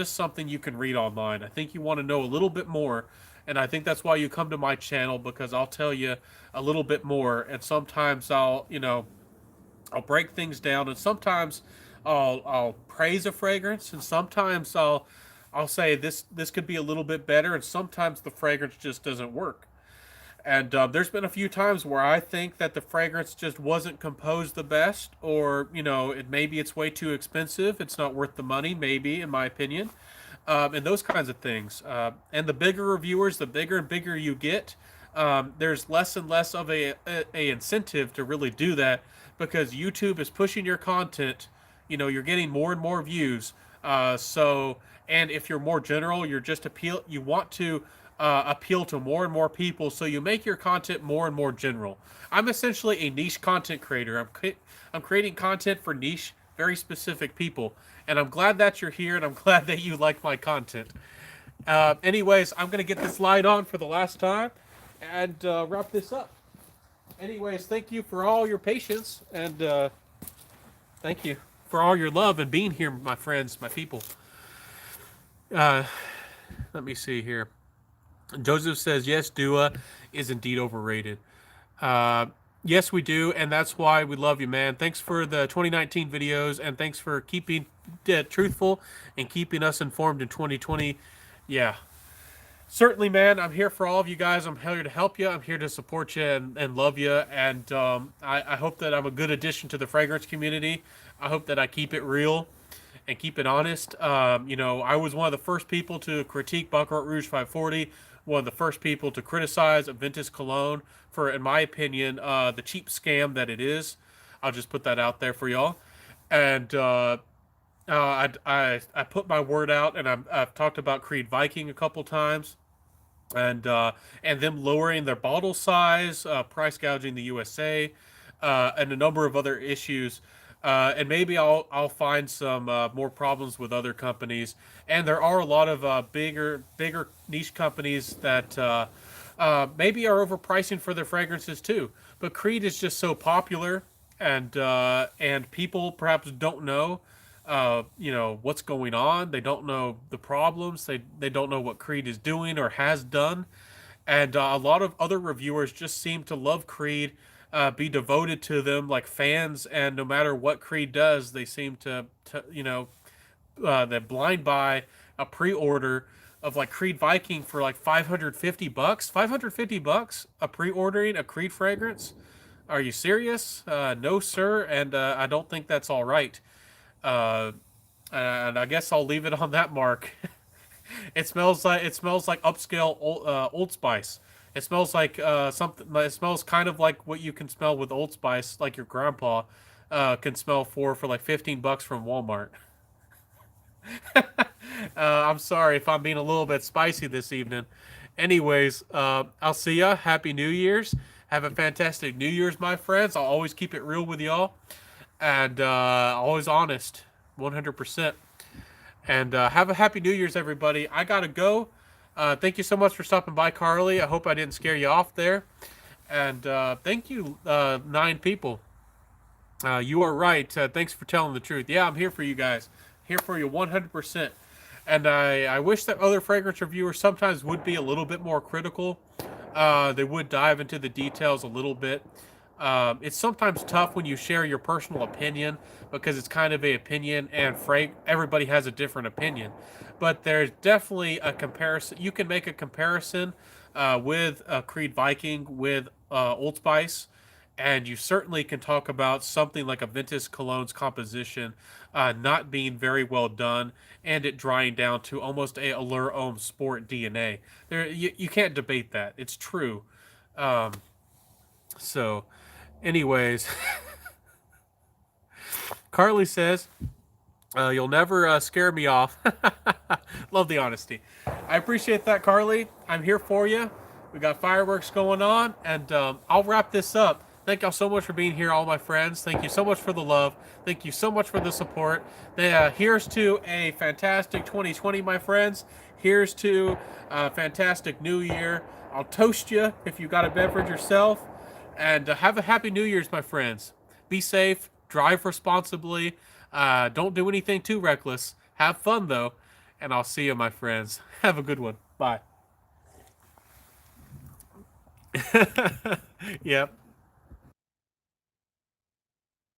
something you can read online. I think you want to know a little bit more, and I think that's why you come to my channel, because I'll tell you a little bit more. And sometimes I'll break things down, and sometimes I'll praise a fragrance, and sometimes I'll say this could be a little bit better, and sometimes the fragrance just doesn't work. And there's been a few times where I think that the fragrance just wasn't composed the best, or maybe it's way too expensive. It's not worth the money, maybe, in my opinion, and those kinds of things. And the bigger reviewers, the bigger and bigger you get, there's less and less of a incentive to really do that, because YouTube is pushing your content. You're getting more and more views. And if you're more general, you want to appeal to more and more people, so you make your content more and more general. I'm essentially a niche content creator. I'm creating content for niche, very specific people, and I'm glad that you're here, and I'm glad that you like my content. Anyways, I'm gonna get this light on for the last time and wrap this up. Anyways, thank you for all your patience, and thank you for all your love and being here, my friends, my people. Let me see here. Joseph says, yes, Dua is indeed overrated. Yes, we do, and that's why we love you, man. Thanks for the 2019 videos, and thanks for keeping truthful and keeping us informed in 2020. Yeah, certainly, man. I'm here for all of you guys. I'm here to help you. I'm here to support you and love you. And I hope that I'm a good addition to the fragrance community. I hope that I keep it real and keep it honest. I was one of the first people to critique Baccarat Rouge 540, one of the first people to criticize Aventus Cologne for, in my opinion, the cheap scam that it is. I'll just put that out there for y'all. And I put my word out, and I've talked about Creed Viking a couple times, and them lowering their bottle size, price gouging the USA, and a number of other issues. And maybe I'll find some more problems with other companies. And there are a lot of bigger niche companies that maybe are overpricing for their fragrances too. But Creed is just so popular, and people perhaps don't know what's going on. They don't know the problems. They don't know what Creed is doing or has done. And a lot of other reviewers just seem to love Creed, be devoted to them like fans, and no matter what Creed does, they seem to they blind buy a pre-order of like Creed Viking for like $550. $550 a pre-ordering a Creed fragrance? Are you serious? No, sir, and I don't think that's all right. And I guess I'll leave it on that mark. It smells like upscale Old Spice. It smells like something. It smells kind of like what you can smell with Old Spice, like your grandpa can smell for like $15 from Walmart. I'm sorry if I'm being a little bit spicy this evening. Anyways, I'll see ya. Happy New Year's. Have a fantastic New Year's, my friends. I'll always keep it real with y'all, and always honest, 100%. And have a happy New Year's, everybody. I gotta go. Thank you so much for stopping by, Carly. I hope I didn't scare you off there. And thank you, 9 people. You are right. Thanks for telling the truth. Yeah, I'm here for you guys. Here for you 100%. And I wish that other fragrance reviewers sometimes would be a little bit more critical. They would dive into the details a little bit. It's sometimes tough when you share your personal opinion because it's kind of a opinion, and everybody has a different opinion. But there's definitely a comparison. You can make a comparison with Creed Viking with Old Spice, and you certainly can talk about something like a Ventus Cologne's composition not being very well done and it drying down to almost a Allure Homme Sport DNA. You can't debate that. It's true. Um, so, anyways, Carly says, you'll never scare me off. Love the honesty. I appreciate that, Carly. I'm here for you. We got fireworks going on, and I'll wrap this up. Thank y'all so much for being here, all my friends. Thank you so much for the love. Thank you so much for the support. Here's to a fantastic 2020, my friends. Here's to a fantastic New Year. I'll toast you if you got a beverage yourself. And have a happy New Year's, my friends. Be safe. Drive responsibly. Don't do anything too reckless. Have fun, though. And I'll see you, my friends. Have a good one. Bye. Yep.